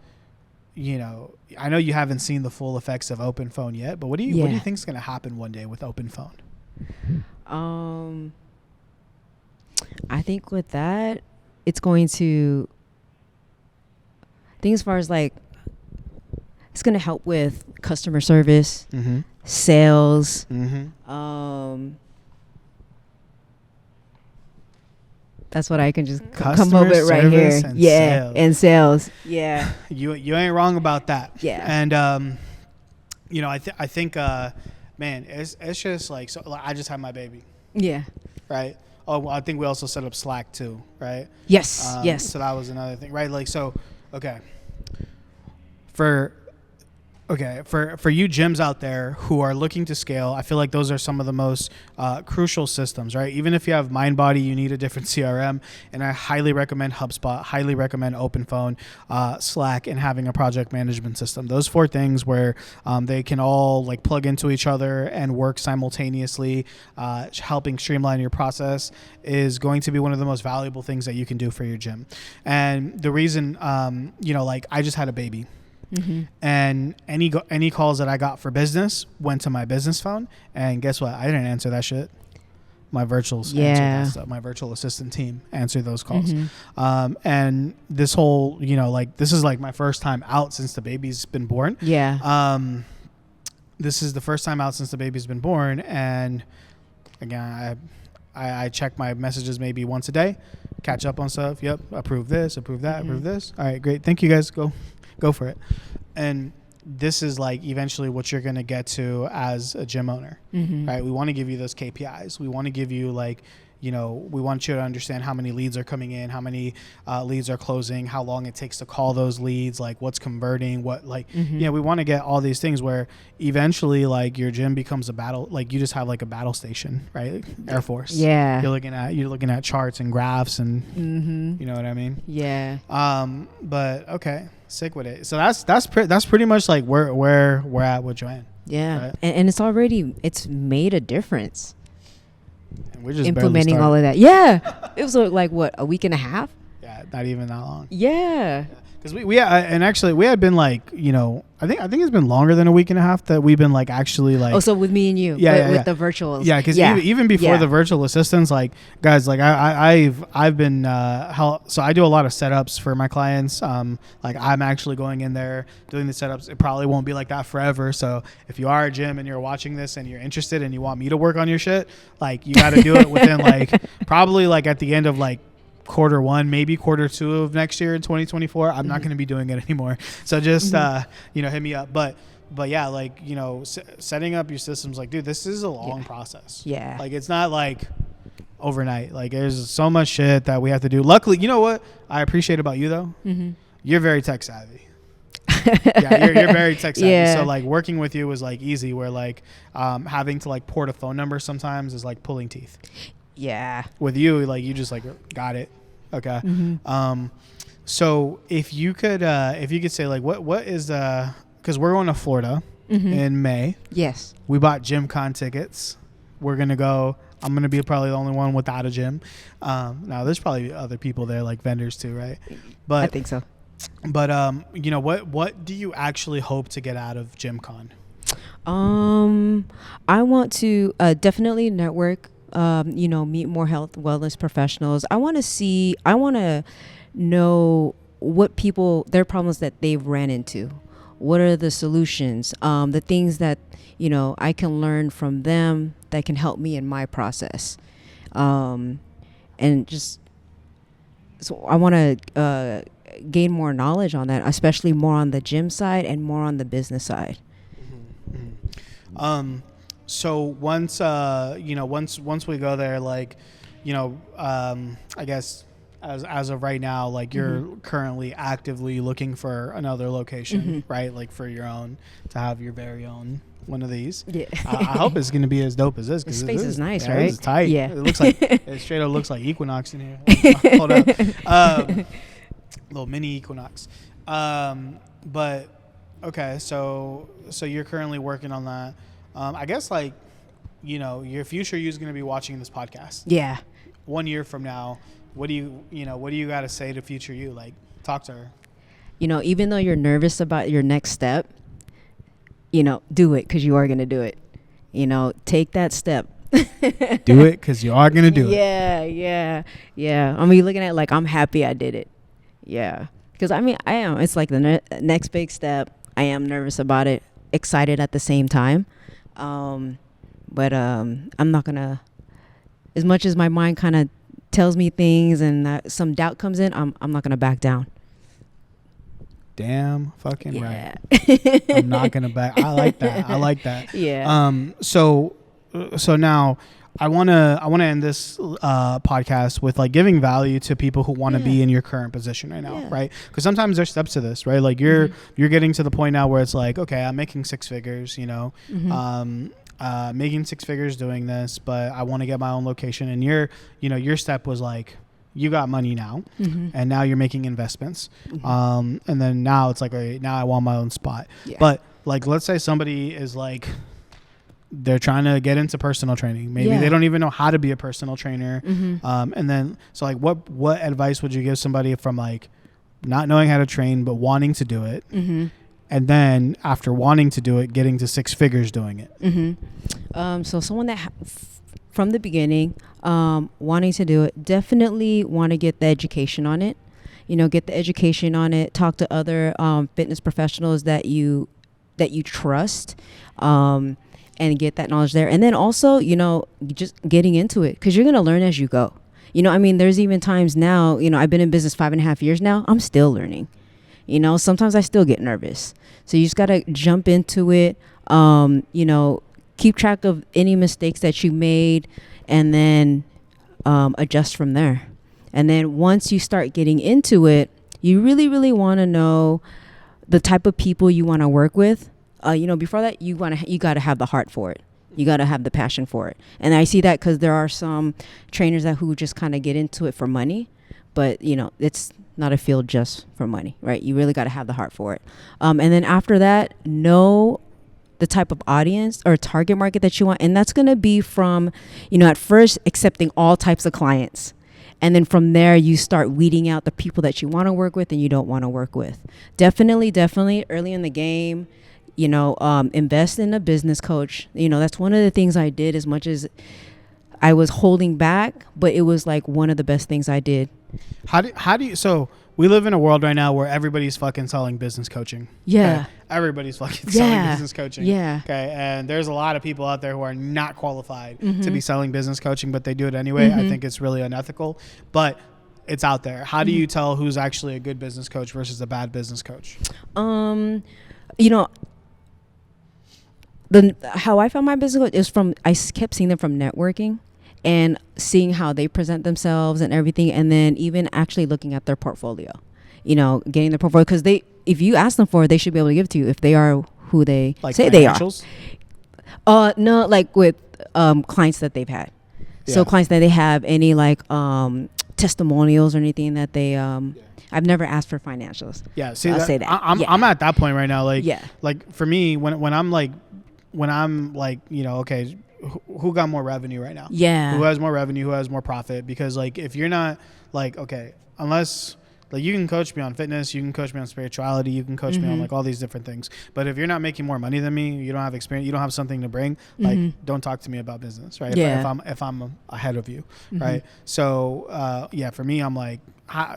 I know you haven't seen the full effects of Open Phone yet, but what do you think is going to happen one day with Open Phone?
I think with that, it's going to, I think as far as like, it's going to help with customer service, sales, that's what I can just come up with right here.
And sales.
And sales. Yeah.
You ain't wrong about that.
Yeah.
And I think man, it's just like, so like, I just had my baby. Yeah. Right. Oh, I think we also set up Slack too, right?
Yes. Yes.
So that was another thing, right? Like, so okay. For you gyms out there who are looking to scale, I feel like those are some of the most crucial systems, right? Even if you have MindBody, you need a different CRM, and I highly recommend HubSpot, highly recommend OpenPhone, Slack, and having a project management system. Those 4 things where they can all like plug into each other and work simultaneously, helping streamline your process is going to be one of the most valuable things that you can do for your gym. And the reason, like I just had a baby. And any calls that I got for business went to my business phone, and guess what? I didn't answer that shit. My virtuals answered that stuff. My virtual assistant team answered those calls. And this whole, this is like my first time out since the baby's been born. This is the first time out since the baby's been born, and again, I check my messages maybe once a day, catch up on stuff. Yep, approve this, approve that, approve this. All right, great. Thank you guys. Go for it. And this is like eventually what you're going to get to as a gym owner, right? We want to give you those KPIs. We want to give you like, we want you to understand how many leads are coming in, how many leads are closing, how long it takes to call those leads, like what's converting, what like, we want to get all these things where eventually like your gym becomes a battle, like you just have like a battle station, right? Like Air Force. Yeah. You're looking at charts and graphs and you know what I mean? Yeah. But okay, sick with it. So that's pretty much like where we're at with Joanne.
Yeah. Right? And it's made a difference.
And we're just
implementing all of that. Yeah. It was like what, a week and a half?
Yeah, not even that long.
Yeah.
Because we had been like, I think it's been longer than a week and a half that we've been like actually like.
Oh, so with me and you. With the virtuals.
Yeah, because even before the virtual assistants, like guys, like I've been so I do a lot of setups for my clients. Like I'm actually going in there doing the setups. It probably won't be like that forever. So if you are a gym and you're watching this and you're interested and you want me to work on your shit, like you got to do it within like probably like at the end of like Q1, maybe Q2 of next year in 2024. I'm not going to be doing it anymore. So just, hit me up. But yeah, like, setting up your systems, like, dude, this is a long process. Yeah. Like, it's not like overnight. Like, there's so much shit that we have to do. Luckily, you know what I appreciate about you though? You're very tech savvy. You're very tech savvy. Yeah. So like working with you was like easy, where like having to like port a phone number sometimes is like pulling teeth. Yeah. With you, like you just like got it. Okay. So if you could say like, what is because we're going to Florida in May.
Yes.
We bought GymCon tickets. We're going to go. I'm going to be probably the only one without a gym. Now there's probably other people there, like vendors too, right? But
I think so.
But what do you actually hope to get out of GymCon?
I want to definitely network. Meet more health wellness professionals. I want to know what their problems that they've ran into. What are the solutions? The things that I can learn from them that can help me in my process. And just so I want to gain more knowledge on that, especially more on the gym side and more on the business side.
So once we go there, like, I guess as of right now, like you're currently actively looking for another location, right? Like for your own, to have your very own one of these.
Yeah.
I hope it's going to be as dope as this.
The space is nice, right?
It's tight.
Yeah.
It looks like, it straight up looks like Equinox in here. Hold up. Little mini Equinox. But okay. So you're currently working on that. I guess like, your future you is going to be watching this podcast.
Yeah. 1
year from now, what do you got to say to future you? Like, talk to her.
Even though you're nervous about your next step, do it because you are going to do it. Take that step.
Do it because you are going to do it.
Yeah. I mean, looking at it like, I'm happy I did it. Yeah. Because I am. It's like the next big step. I am nervous about it, excited at the same time. But I'm not going to, as much as my mind kind of tells me things and some doubt comes in, I'm not going to back down.
Damn fucking right. I'm not going to back. I like that.
Yeah.
So now I want to end this podcast with like giving value to people who want to be in your current position right now, right? Because sometimes there's steps to this, right? Like you're getting to the point now where it's like, okay, I'm making six figures, making six figures doing this, but I want to get my own location. And your step was like, you got money now, and now you're making investments, and then now it's like, now I want my own spot. Yeah. But like, let's say somebody is like, they're trying to get into personal training. Maybe they don't even know how to be a personal trainer. And then, so like, what advice would you give somebody from like not knowing how to train, but wanting to do it? And then after wanting to do it, getting to six figures doing it.
So someone that from the beginning, wanting to do it, definitely want to get the education on it. Get the education on it. Talk to other fitness professionals that you trust. And get that knowledge there. And then also, just getting into it, because you're going to learn as you go. There's even times now, I've been in business 5.5 years now. I'm still learning. Sometimes I still get nervous. So you just got to jump into it, keep track of any mistakes that you made, and then adjust from there. And then once you start getting into it, you really, really want to know the type of people you want to work with. Before that, you got to have the heart for it. You got to have the passion for it. And I see that because there are some trainers who just kind of get into it for money, but it's not a field just for money, right? You really got to have the heart for it. And then after that, know the type of audience or target market that you want. And that's going to be from, at first accepting all types of clients. And then from there, you start weeding out the people that you want to work with and you don't want to work with. Definitely early in the game, invest in a business coach. That's one of the things I did, as much as I was holding back, but it was like one of the best things I did.
How do you, so we live in a world right now where everybody's fucking selling business coaching.
Yeah.
Okay? Everybody's fucking selling business coaching.
Yeah.
Okay. And there's a lot of people out there who are not qualified to be selling business coaching, but they do it anyway. I think it's really unethical, but it's out there. How do you tell who's actually a good business coach versus a bad business coach?
How I found my business coach is I kept seeing them from networking and seeing how they present themselves and everything, and then even actually looking at their portfolio, getting their portfolio, because if you ask them for it, they should be able to give it to you if they are who they say they are. No, like with clients that they've had. Yeah. So clients that they have any like testimonials or anything that they I've never asked for financials.
Yeah, see,
I'll say that.
I'm at that point right now. Like,
Yeah.
like for me, when I'm like, you know, okay, who got more revenue right now?
Yeah.
Who has more revenue? Who has more profit? Because like, if you're not like, okay, unless like you can coach me on fitness, you can coach me on spirituality, you can coach me on like all these different things. But if you're not making more money than me, you don't have experience, you don't have something to bring, like don't talk to me about business, right?
Yeah.
If I'm ahead of you, right? So yeah, for me, I'm like,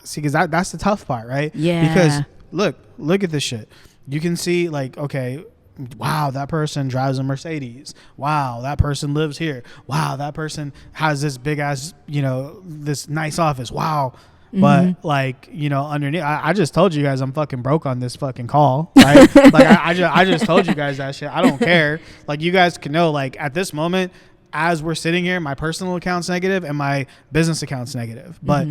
see, because that's the tough part, right?
Yeah.
Because look at this shit. You can see like, okay, wow, that person drives a Mercedes. Wow, that person lives here. Wow, that person has this big ass, you know, this nice office. Wow. But like, you know, underneath, I just told you guys I'm fucking broke on this fucking call, right? Like I just told you guys that shit. I don't care. Like you guys can know, like at this moment, as we're sitting here, my personal account's negative and my business account's negative. But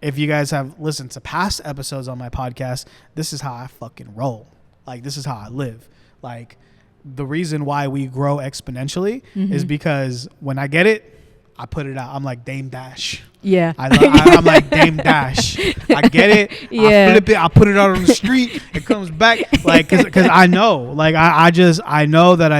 if you guys have listened to past episodes on my podcast, this is how I fucking roll. Like this is how I live. Like the reason why we grow exponentially is because when I get it, I put it out. I'm like Dame Dash.
Yeah.
I'm like Dame Dash. I get it.
Yeah.
I flip it. I put it out on the street. It comes back. Like, cause I know, like, I know that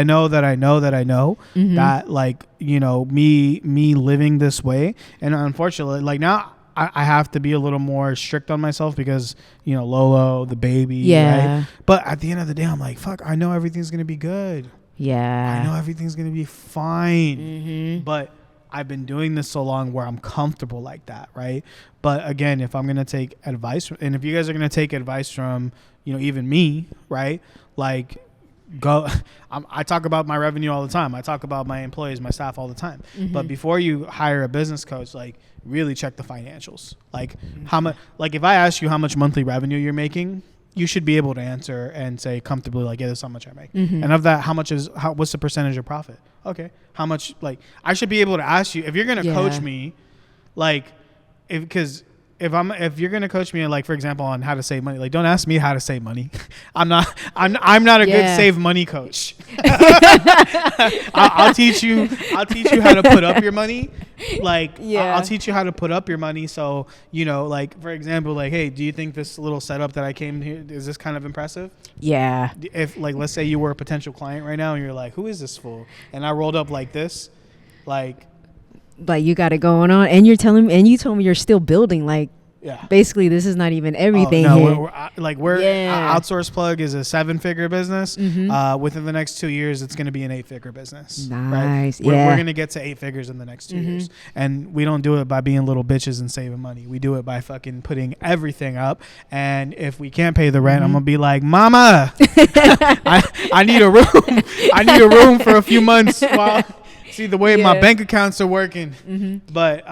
like, you know, me living this way. And unfortunately, like now I have to be a little more strict on myself because, you know, Lolo, the baby.
Yeah.
Right? But at the end of the day, I'm like, fuck, I know everything's going to be good.
Yeah.
I know everything's going to be fine. But I've been doing this so long where I'm comfortable like that, right? But again, if I'm going to take advice, and if you guys are going to take advice from, you know, even me, right? Like, I talk about my revenue all the time. I talk about my employees, my staff all the time. But before you hire a business coach, like, really check the financials. Like, how much, like, if I ask you how much monthly revenue you're making, you should be able to answer and say comfortably, like, yeah, this is how much I make. And of that, what's the percentage of profit? Okay. How much, like, I should be able to ask you, if you're going to coach me, like, if you're going to coach me, like, for example, on how to save money, like, don't ask me how to save money. I'm not a good save money coach. I'll teach you how to put up your money. Like, I'll teach you how to put up your money. So, you know, like, for example, like, hey, do you think this little setup that I came here, is this kind of impressive?
Yeah.
If, like, let's say you were a potential client right now and you're like, who is this fool? And I rolled up like this, like,
But you got it going on, and you told me you're still building. Like, basically, this is not even everything.
We're Outsource Plug is a 7-figure business. Within the next 2 years, it's going to be an 8-figure business.
Nice.
Right? We're going to get to 8 figures in the next 2 years, and we don't do it by being little bitches and saving money. We do it by fucking putting everything up. And if we can't pay the rent, I'm gonna be like, Mama, I need a room. I need a room for a few months while. See the way my bank accounts are working, but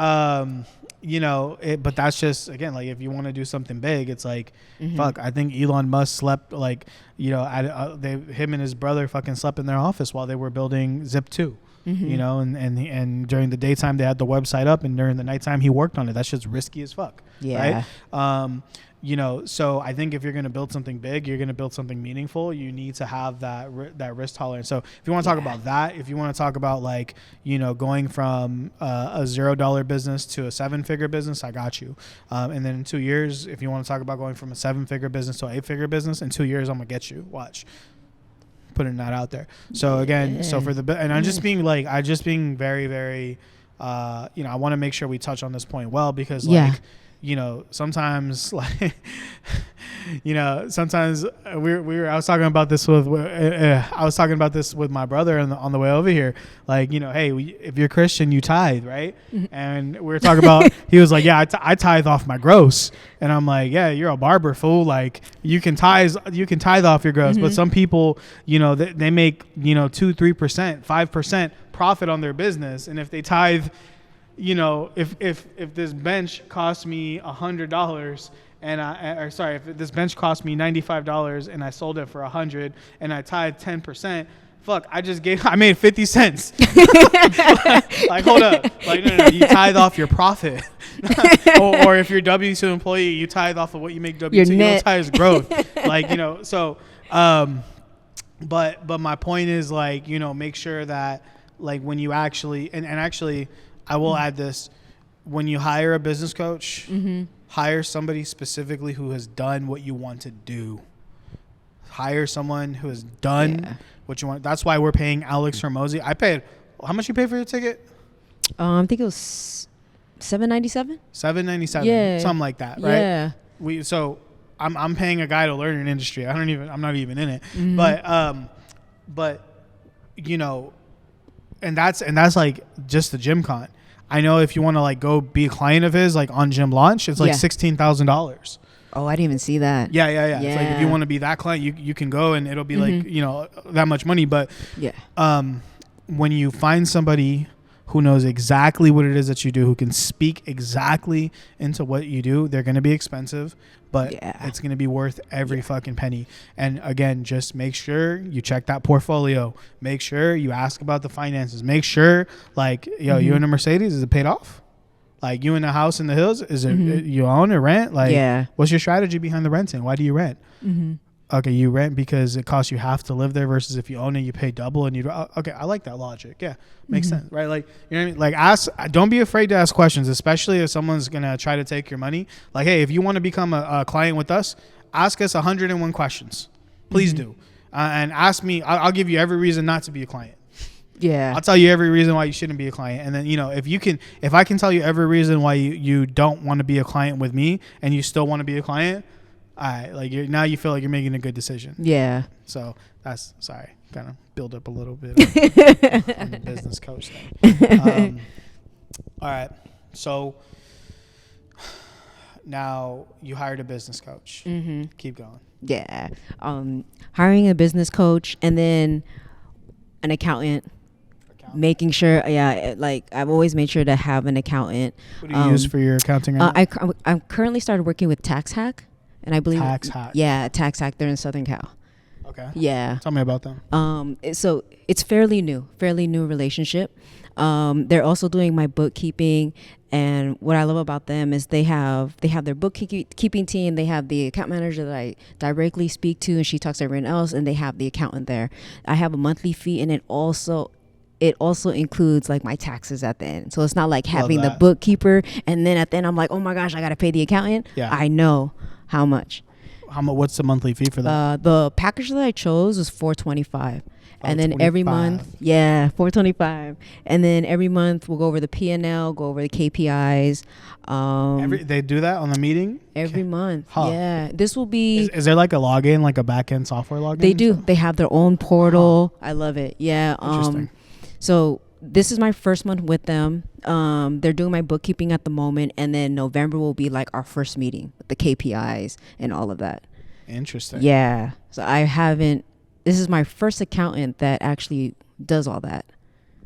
you know, but that's just, again, like, if you want to do something big, it's like, fuck. I think Elon Musk slept, like, you know, him and his brother fucking slept in their office while they were building Zip 2. You know, and during the daytime they had the website up, and during the nighttime he worked on it. That shit's risky as fuck. Yeah. Right. You know, so I think if you're going to build something big, you're going to build something meaningful, you need to have that risk tolerance. So if you want to talk about that, if you want to talk about, like, you know, going from a $0 business to a 7-figure business, I got you. And then in 2 years, if you want to talk about going from a 7-figure business to an 8-figure business, in 2 years, I'm going to get you. Watch. Putting that out there. So again, so for and I'm just being very, very, you know, I want to make sure we touch on this point well, because like, you know, sometimes, like, you know, sometimes I was talking about this with my brother on the way over here. Like, you know, hey, if you're Christian, you tithe, right? And we were talking about, he was like, yeah, I tithe off my gross. And I'm like, yeah, you're a barber, fool. Like, you can tithe off your gross. But some people, you know, they make, you know, 2-3%, 5% profit on their business. And if they tithe, you know, if this bench cost me $100 if this bench cost me $95 and I sold it for $100 and I tithe 10%, fuck, I made 50 cents. Like, hold up. Like, no, you tithe off your profit. or if you're W-2 employee, you tithe off of what you make W-2. You don't tithe growth. Like, you know, so, but my point is, like, you know, make sure that, like, when you actually, and actually, I will add this, when you hire a business coach, hire somebody specifically who has done what you want to do. Hire someone who has done what you want. That's why we're paying Alex Hormozy. I paid, how much you pay for your ticket?
I think it was $7.97.
$7.97, something like that, right?
Yeah.
So I'm paying a guy to learn an industry. I'm not even in it. But you know, and that's like just the gym con. I know if you want to like go be a client of his, like on Gym Launch, it's like $16,000.
Oh, I didn't even see that.
Yeah. It's like if you want to be that client, you can go and it'll be like, you know, that much money. But when you find somebody who knows exactly what it is that you do, who can speak exactly into what you do, they're going to be expensive, but it's going to be worth every fucking penny. And again, just make sure you check that portfolio. Make sure you ask about the finances. Make sure, like, yo, you in a Mercedes, is it paid off? Like, you in a house in the hills, is it you own or rent? Like, what's your strategy behind the renting? Why do you rent? Okay, you rent because it costs you half to live there versus if you own it, you pay double and you okay, I like that logic. Yeah, makes sense, right? Like, you know what I mean? Like, don't be afraid to ask questions, especially if someone's going to try to take your money. Like, hey, if you want to become a client with us, ask us 101 questions. Please do. And ask me, I'll give you every reason not to be a client.
Yeah.
I'll tell you every reason why you shouldn't be a client. And then, you know, if I can tell you every reason why you don't want to be a client with me and you still want to be a client, all right, like now you feel like you're making a good decision.
Yeah.
So that's, sorry, kind of build up a little bit on the business coach thing. All right. So now you hired a business coach. Keep going.
Yeah. Hiring a business coach and then an accountant. Making sure, like I've always made sure to have an accountant.
What do you use for your accounting right now?
I'm currently started working with Tax Hack. And I believe
Tax Hack.
Yeah, Tax Hack. They're in Southern Cal.
Okay.
Yeah.
Tell me about them.
So it's fairly new relationship. They're also doing my bookkeeping, and what I love about them is they have their bookkeeping team. They have the account manager that I directly speak to, and she talks to everyone else, and they have the accountant there. I have a monthly fee, and it also includes like my taxes at the end. So it's not like having the bookkeeper and then at the end I'm like, oh my gosh, I got to pay the accountant. Yeah. I know how much.
What's the monthly fee for that?
The package that I chose was $425. And then every month, $425. And then every month we'll go over the P&L, go over the KPIs.
They do that on the meeting?
Every month. Huh. Yeah. This will be...
Is there like a login, like a back-end software login?
They do. They have their own portal. Huh. I love it. Yeah.
Interesting.
So this is my first month with them. They're doing my bookkeeping at the moment, and then November will be like our first meeting with the KPIs and all of that.
Interesting.
Yeah. So this is my first accountant that actually does all that.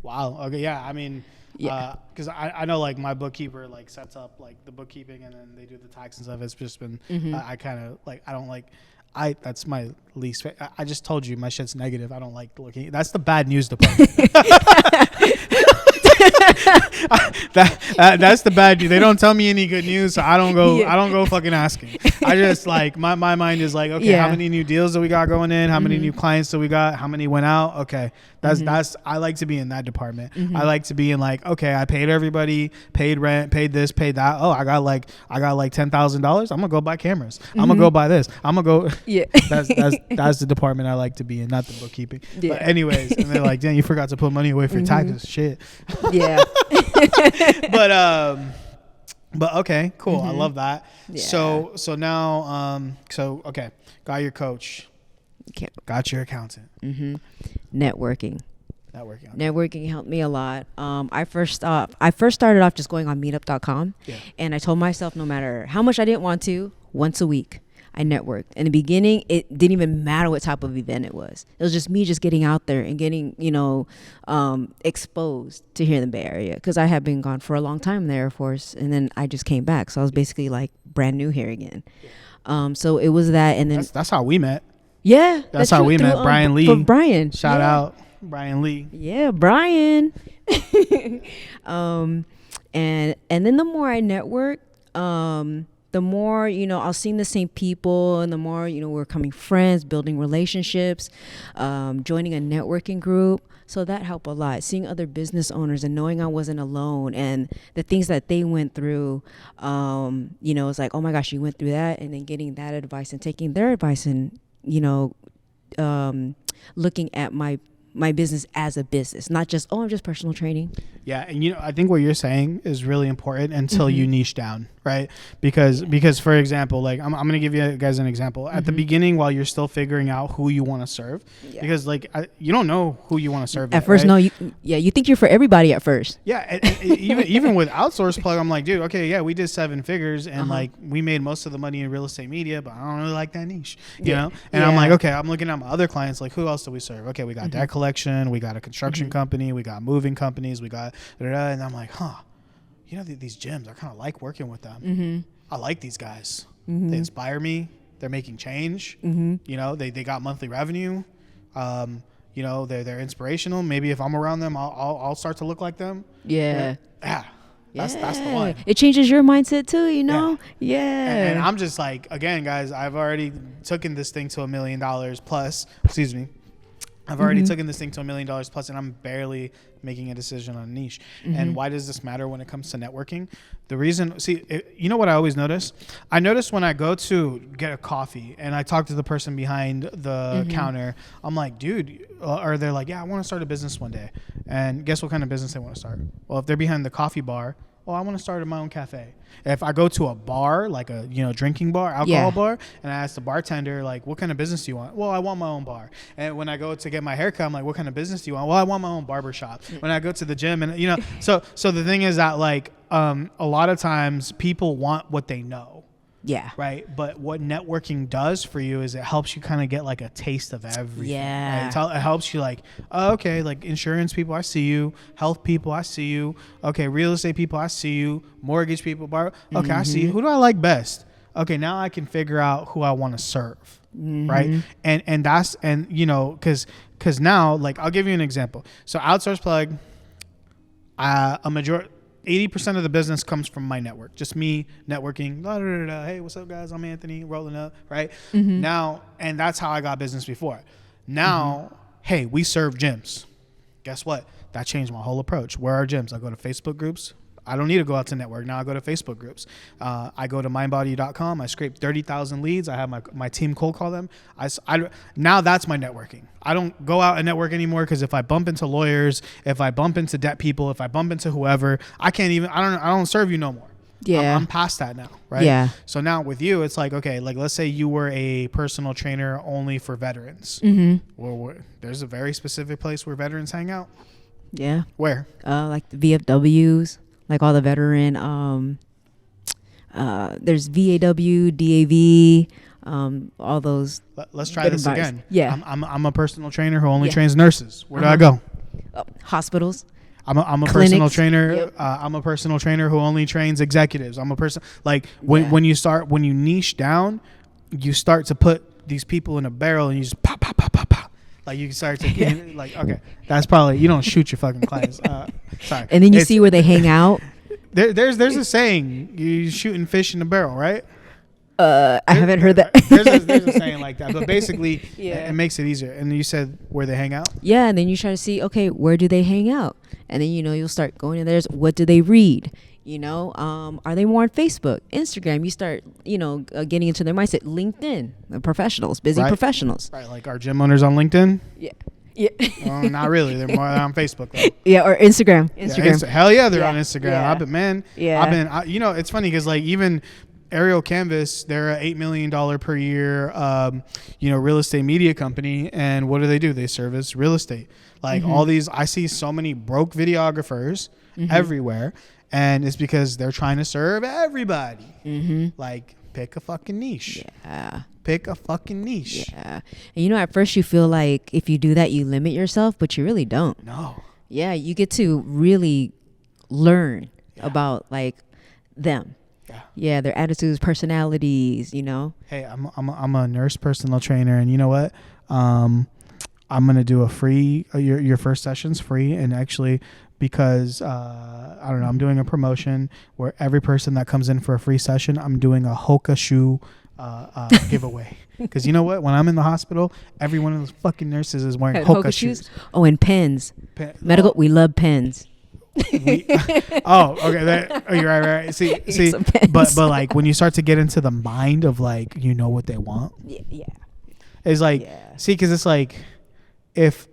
Wow. Okay. Yeah. I mean, because I know like my bookkeeper like sets up like the bookkeeping and then they do the tax and stuff. It's just been, I kind of like, I don't like, that's my least favorite. I just told you my shit's negative. I don't like looking. That's the bad news department. That's the bad news. They don't tell me any good news, so I don't go. I don't go fucking asking. I just like my mind is like, okay, how many new deals do we got going in? How many new clients do we got? How many went out? Okay, that's I like to be in that department. I like to be in like, okay, I paid everybody, paid rent, paid this, paid that. Oh, I got like $10,000. I'm gonna go buy cameras. I'm gonna go buy this. I'm gonna go. Yeah, that's the department I like to be in, not the bookkeeping. Yeah. But anyways, and they're like, damn, you forgot to put money away for your taxes. Shit.
Yeah.
but okay, cool. I love that. Yeah. So now okay, got your coach, got your accountant.
Networking.
Okay.
Networking helped me a lot. I first started off just going on meetup.com, and I told myself no matter how much I didn't want to, once a week I networked. In the beginning, it didn't even matter what type of event it was. It was just me just getting out there and getting, exposed to here in the Bay Area, because I had been gone for a long time in the Air Force, and then I just came back. So I was basically like brand new here again. So it was that, and then
that's how we met.
Yeah,
that's how we met. Brian Lee.
For Brian.
Shout out Brian Lee.
Yeah, Brian. And then the more I network, the more, I'll see the same people, and the more, we're becoming friends, building relationships, joining a networking group. So that helped a lot. Seeing other business owners and knowing I wasn't alone and the things that they went through, you know, it's like, oh my gosh, you went through that, and then getting that advice and taking their advice and, you know, looking at my business as a business, not just, oh, I'm just personal training.
Yeah. And, you know, I think what you're saying is really important until you niche down, right? Because for example, like I'm going to give you guys an example. At the beginning, while you're still figuring out who you want to serve, because like you don't know who you want to serve.
At first, right? No, you think you're for everybody at first.
Yeah. And even with Outsource Plug, I'm like, dude, okay, yeah, we did 7 figures and like we made most of the money in real estate media, but I don't really like that niche, you know? And I'm like, okay, I'm looking at my other clients, like who else do we serve? Okay, we got debt collection, we got a construction company, we got moving companies, we got and I'm like, you know, these gyms, I kind of like working with them. I like these guys. They inspire me. They're making change. You know, they got monthly revenue. You know, they're inspirational. Maybe if I'm around them, I'll start to look like them.
Yeah.
That's the one.
It changes your mindset too, you know? Yeah.
And I'm just like, again, guys, I've already taken this thing to $1 million plus. Excuse me. I've already taken this thing to $1 million plus, and I'm barely making a decision on a niche. And why does this matter when it comes to networking? The reason, you know what I always notice? I notice when I go to get a coffee and I talk to the person behind the counter, I'm like, dude, or they're like, yeah, I want to start a business one day. And guess what kind of business they want to start? Well, if they're behind the coffee bar, well, I want to start my own cafe. If I go to a bar, like a, you know, drinking bar, alcohol bar, and I ask the bartender, like, what kind of business do you want? Well, I want my own bar. And when I go to get my haircut, I'm like, what kind of business do you want? Well, I want my own barber shop. When I go to the gym, and, you know, so the thing is that, like, a lot of times people want what they know.
Yeah.
Right. But what networking does for you is it helps you kind of get like a taste of everything.
Yeah.
Right? It helps you like, oh, okay, like insurance people, I see you. Health people, I see you. Okay, real estate people, I see you. Mortgage people, okay, I see you. Who do I like best? Okay, now I can figure out who I want to serve. Right. And that's, and you know, cause now, like, I'll give you an example. So Outsource Plug, a majority, 80% of the business comes from my network, just me networking. Hey, what's up, guys? I'm Anthony, rolling up, right? Now, and that's how I got business before. Now, hey, we serve gyms. Guess what? That changed my whole approach. Where are gyms? I go to Facebook groups. I don't need to go out to network. Now I go to Facebook groups. I go to mindbody.com. I scrape 30,000 leads. I have my team cold call them. Now that's my networking. I don't go out and network anymore because if I bump into lawyers, if I bump into debt people, if I bump into whoever, I don't serve you no more. Yeah. I'm past that now, right?
Yeah.
So now with you, it's like, okay, like let's say you were a personal trainer only for veterans. Well, there's a very specific place where veterans hang out.
Yeah.
Where?
Like the VFWs. Like all the veteran, there's VAW, DAV, all those.
Let's try this again.
Yeah.
I'm a personal trainer who only trains nurses. Where do I go?
Hospitals.
I'm a personal trainer. Yep. I'm a personal trainer who only trains executives. I'm a person like when you niche down, you start to put these people in a barrel and you just pop. Like you start to like, okay, that's probably, you don't shoot your fucking clients. Sorry.
And then you see where they hang out.
There's a saying, you shooting fish in a barrel, right?
I haven't heard that.
there's a saying like that, but basically it makes it easier. And you said where they hang out? Yeah.
And then you try to see, okay, where do they hang out? And then, you know, you'll start going in there. What do they read? You know, are they more on Facebook, Instagram? You start, you know, getting into their mindset. LinkedIn, the professionals, busy professionals.
Right, like our gym owners on LinkedIn?
Yeah.
Well, not really. They're more on Facebook, though.
Yeah, or Instagram.
Hell yeah, they're on Instagram.
Yeah.
I've been, you know, it's funny because like even Aerial Canvas, they're a $8 million per year, you know, real estate media company. And what do? They service real estate. Like all these, I see so many broke videographers everywhere. And it's because they're trying to serve everybody. Like, pick a fucking niche.
Yeah.
Pick a fucking niche.
Yeah. And you know, at first you feel like if you do that, you limit yourself, but you really don't.
No.
Yeah, you get to really learn about like them. Yeah, their attitudes, personalities, you know.
Hey, I'm a nurse personal trainer, and you know what? I'm gonna do a free. Your first session's free, and actually, because I don't know, I'm doing a promotion where every person that comes in for a free session, I'm doing a Hoka shoe giveaway. Because you know what? When I'm in the hospital, every one of those fucking nurses is wearing Hoka shoes.
Oh, and pens. Medical. We love pens.
Okay. You're right. See, but like when you start to get into the mind of like, you know what they want.
Yeah.
It's like, see, because it's like, if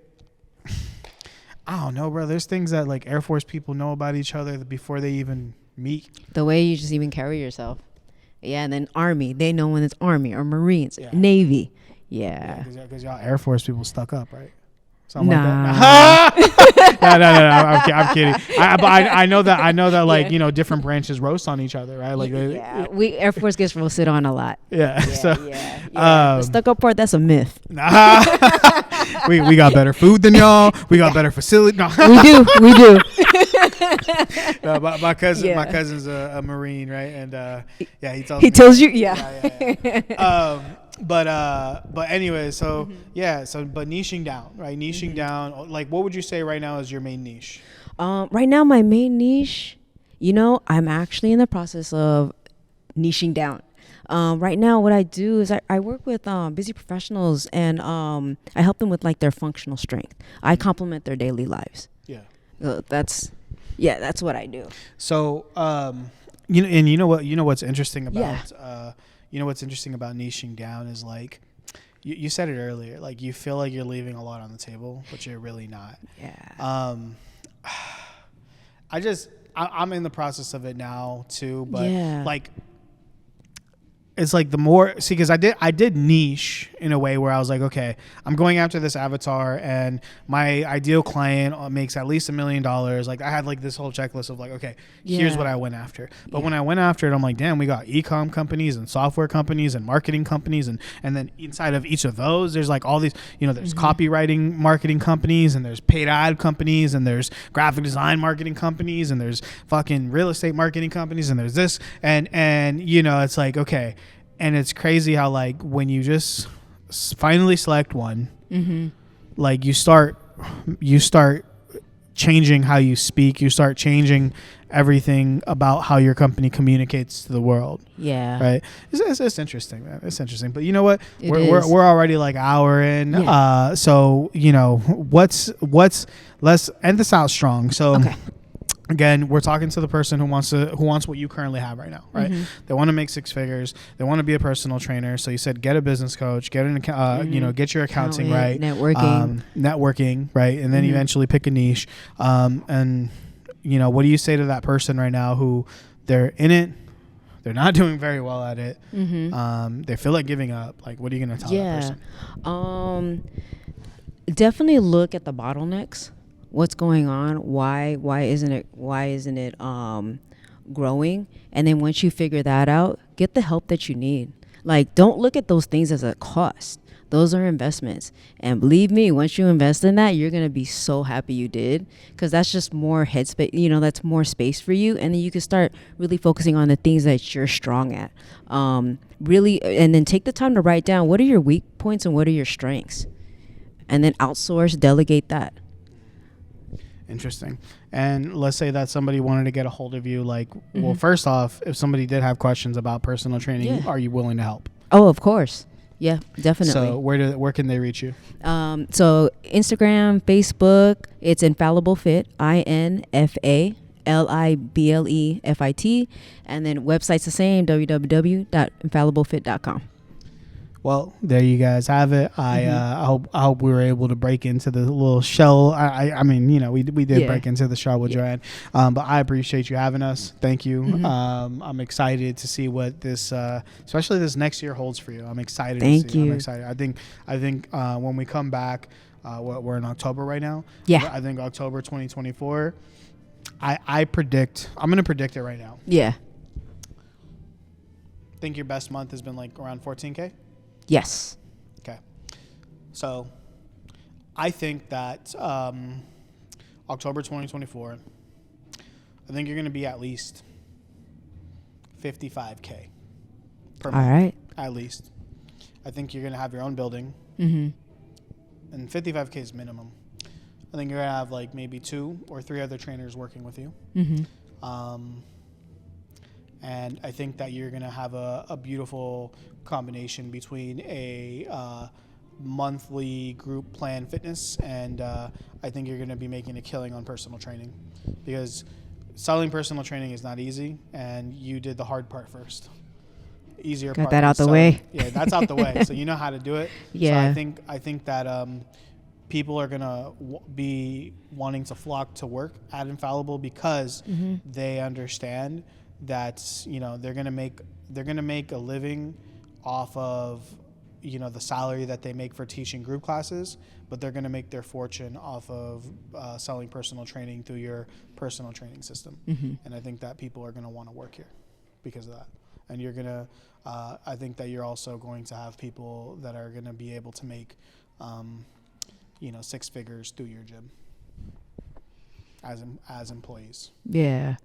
I don't know, bro. There's things that like Air Force people know about each other before they even meet.
The way you just even carry yourself. Yeah, and then Army, they know when it's Army or Marines, Navy. Yeah.
Because y'all Air Force people stuck up, right? Something
nah.
Like that. No. I'm kidding. I know that like, you know, different branches roast on each other, right? Like,
we Air Force gets roasted on a lot.
Yeah.
The stuck up part, that's a myth.
We got better food than y'all. We got better facility. No.
We do.
No, my cousin's a Marine, right? And
he tells you.
But anyway, so but niching down, right? Niching down, like, what would you say right now is your main niche?
Right now, my main niche, you know, I'm actually in the process of niching down. Right now, what I do is I work with busy professionals, and I help them with like their functional strength. I complement their daily lives.
Yeah.
That's what I do.
So, you know what's interesting about what's interesting about niching down is like, you said it earlier, like you feel like you're leaving a lot on the table, but you're really not.
Yeah.
I'm in the process of it now too, but like, it's like the more, see, because I did niche in a way where I was like, okay, I'm going after this avatar, and my ideal client makes at least $1 million. Like, I had like this whole checklist of like, okay, here's what I went after. But when I went after it, I'm like, damn, we got e-com companies and software companies and marketing companies, and then inside of each of those, there's like all these, you know, there's copywriting marketing companies, and there's paid ad companies, and there's graphic design marketing companies, and there's fucking real estate marketing companies, and there's this, and you know, it's like, okay. And it's crazy how, like, when you just finally select one, like, you start changing how you speak. You start changing everything about how your company communicates to the world.
Yeah.
Right. It's interesting, man. It's interesting. But you know what? We're already like an hour in. Yeah. So, you know, let's end this out strong. So. Okay. Again, we're talking to the person who wants what you currently have right now, right? They want to make 6 figures. They want to be a personal trainer. So you said get a business coach, get you know, get your accounting right, networking, right, and then eventually pick a niche. And you know, what do you say to that person right now who they're in it, they're not doing very well at it, they feel like giving up? Like, what are you gonna tell that person?
Definitely look at the bottlenecks. What's going on? Why isn't it growing? And then once you figure that out, get the help that you need. Like, don't look at those things as a cost. Those are investments. And believe me, once you invest in that, you're going to be so happy you did, because that's just more headspace, you know, that's more space for you. And then you can start really focusing on the things that you're strong at. Really, and then take the time to write down what are your weak points and what are your strengths. And then outsource, delegate that.
Interesting. And let's say that somebody wanted to get a hold of you. Like, well, first off, if somebody did have questions about personal training, are you willing to help?
Oh, of course. Yeah, definitely.
So where can they reach you?
So Instagram, Facebook, it's Infalible Fit, INFALIBLEFIT, and then website's the same, www.infalliblefit.com.
Well, there you guys have it. I hope we were able to break into the little shell. I mean, you know, we did break into the shell with Joanne. But I appreciate you having us. Thank you. I'm excited to see what this, especially this next year, holds for you. I'm excited.
Thank you.
I'm excited. I think when we come back, we're in October right now.
Yeah.
I think October 2024. I'm going to predict it right now.
Yeah.
Think your best month has been like around 14K?
Yes.
Okay. So I think that October 2024, I think you're going to be at least 55K per month.
All right.
At least. I think you're going to have your own building. And 55K is minimum. I think you're going to have like maybe 2 or 3 other trainers working with you. And I think that you're going to have a beautiful combination between a monthly group plan fitness, and I think you're going to be making a killing on personal training, because selling personal training is not easy, and you did the hard part first. Easier
Got
part.
that out the way.
Yeah, that's out the way. So you know how to do it.
Yeah.
So I think that people are gonna be wanting to flock to work at Infallible because they understand that they're gonna make a living off of the salary that they make for teaching group classes, but they're going to make their fortune off of selling personal training through your personal training system. And I think that people are going to want to work here because of that. And you're going to, I think that you're also going to have people that are going to be able to make, 6 figures through your gym as employees.
Yeah.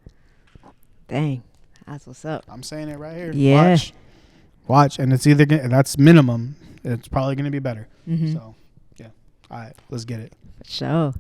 Dang. That's what's up.
I'm saying it right here.
Yeah.
Watch, and it's either that's minimum. It's probably going to be better. So, yeah. All right, let's get it.
For sure.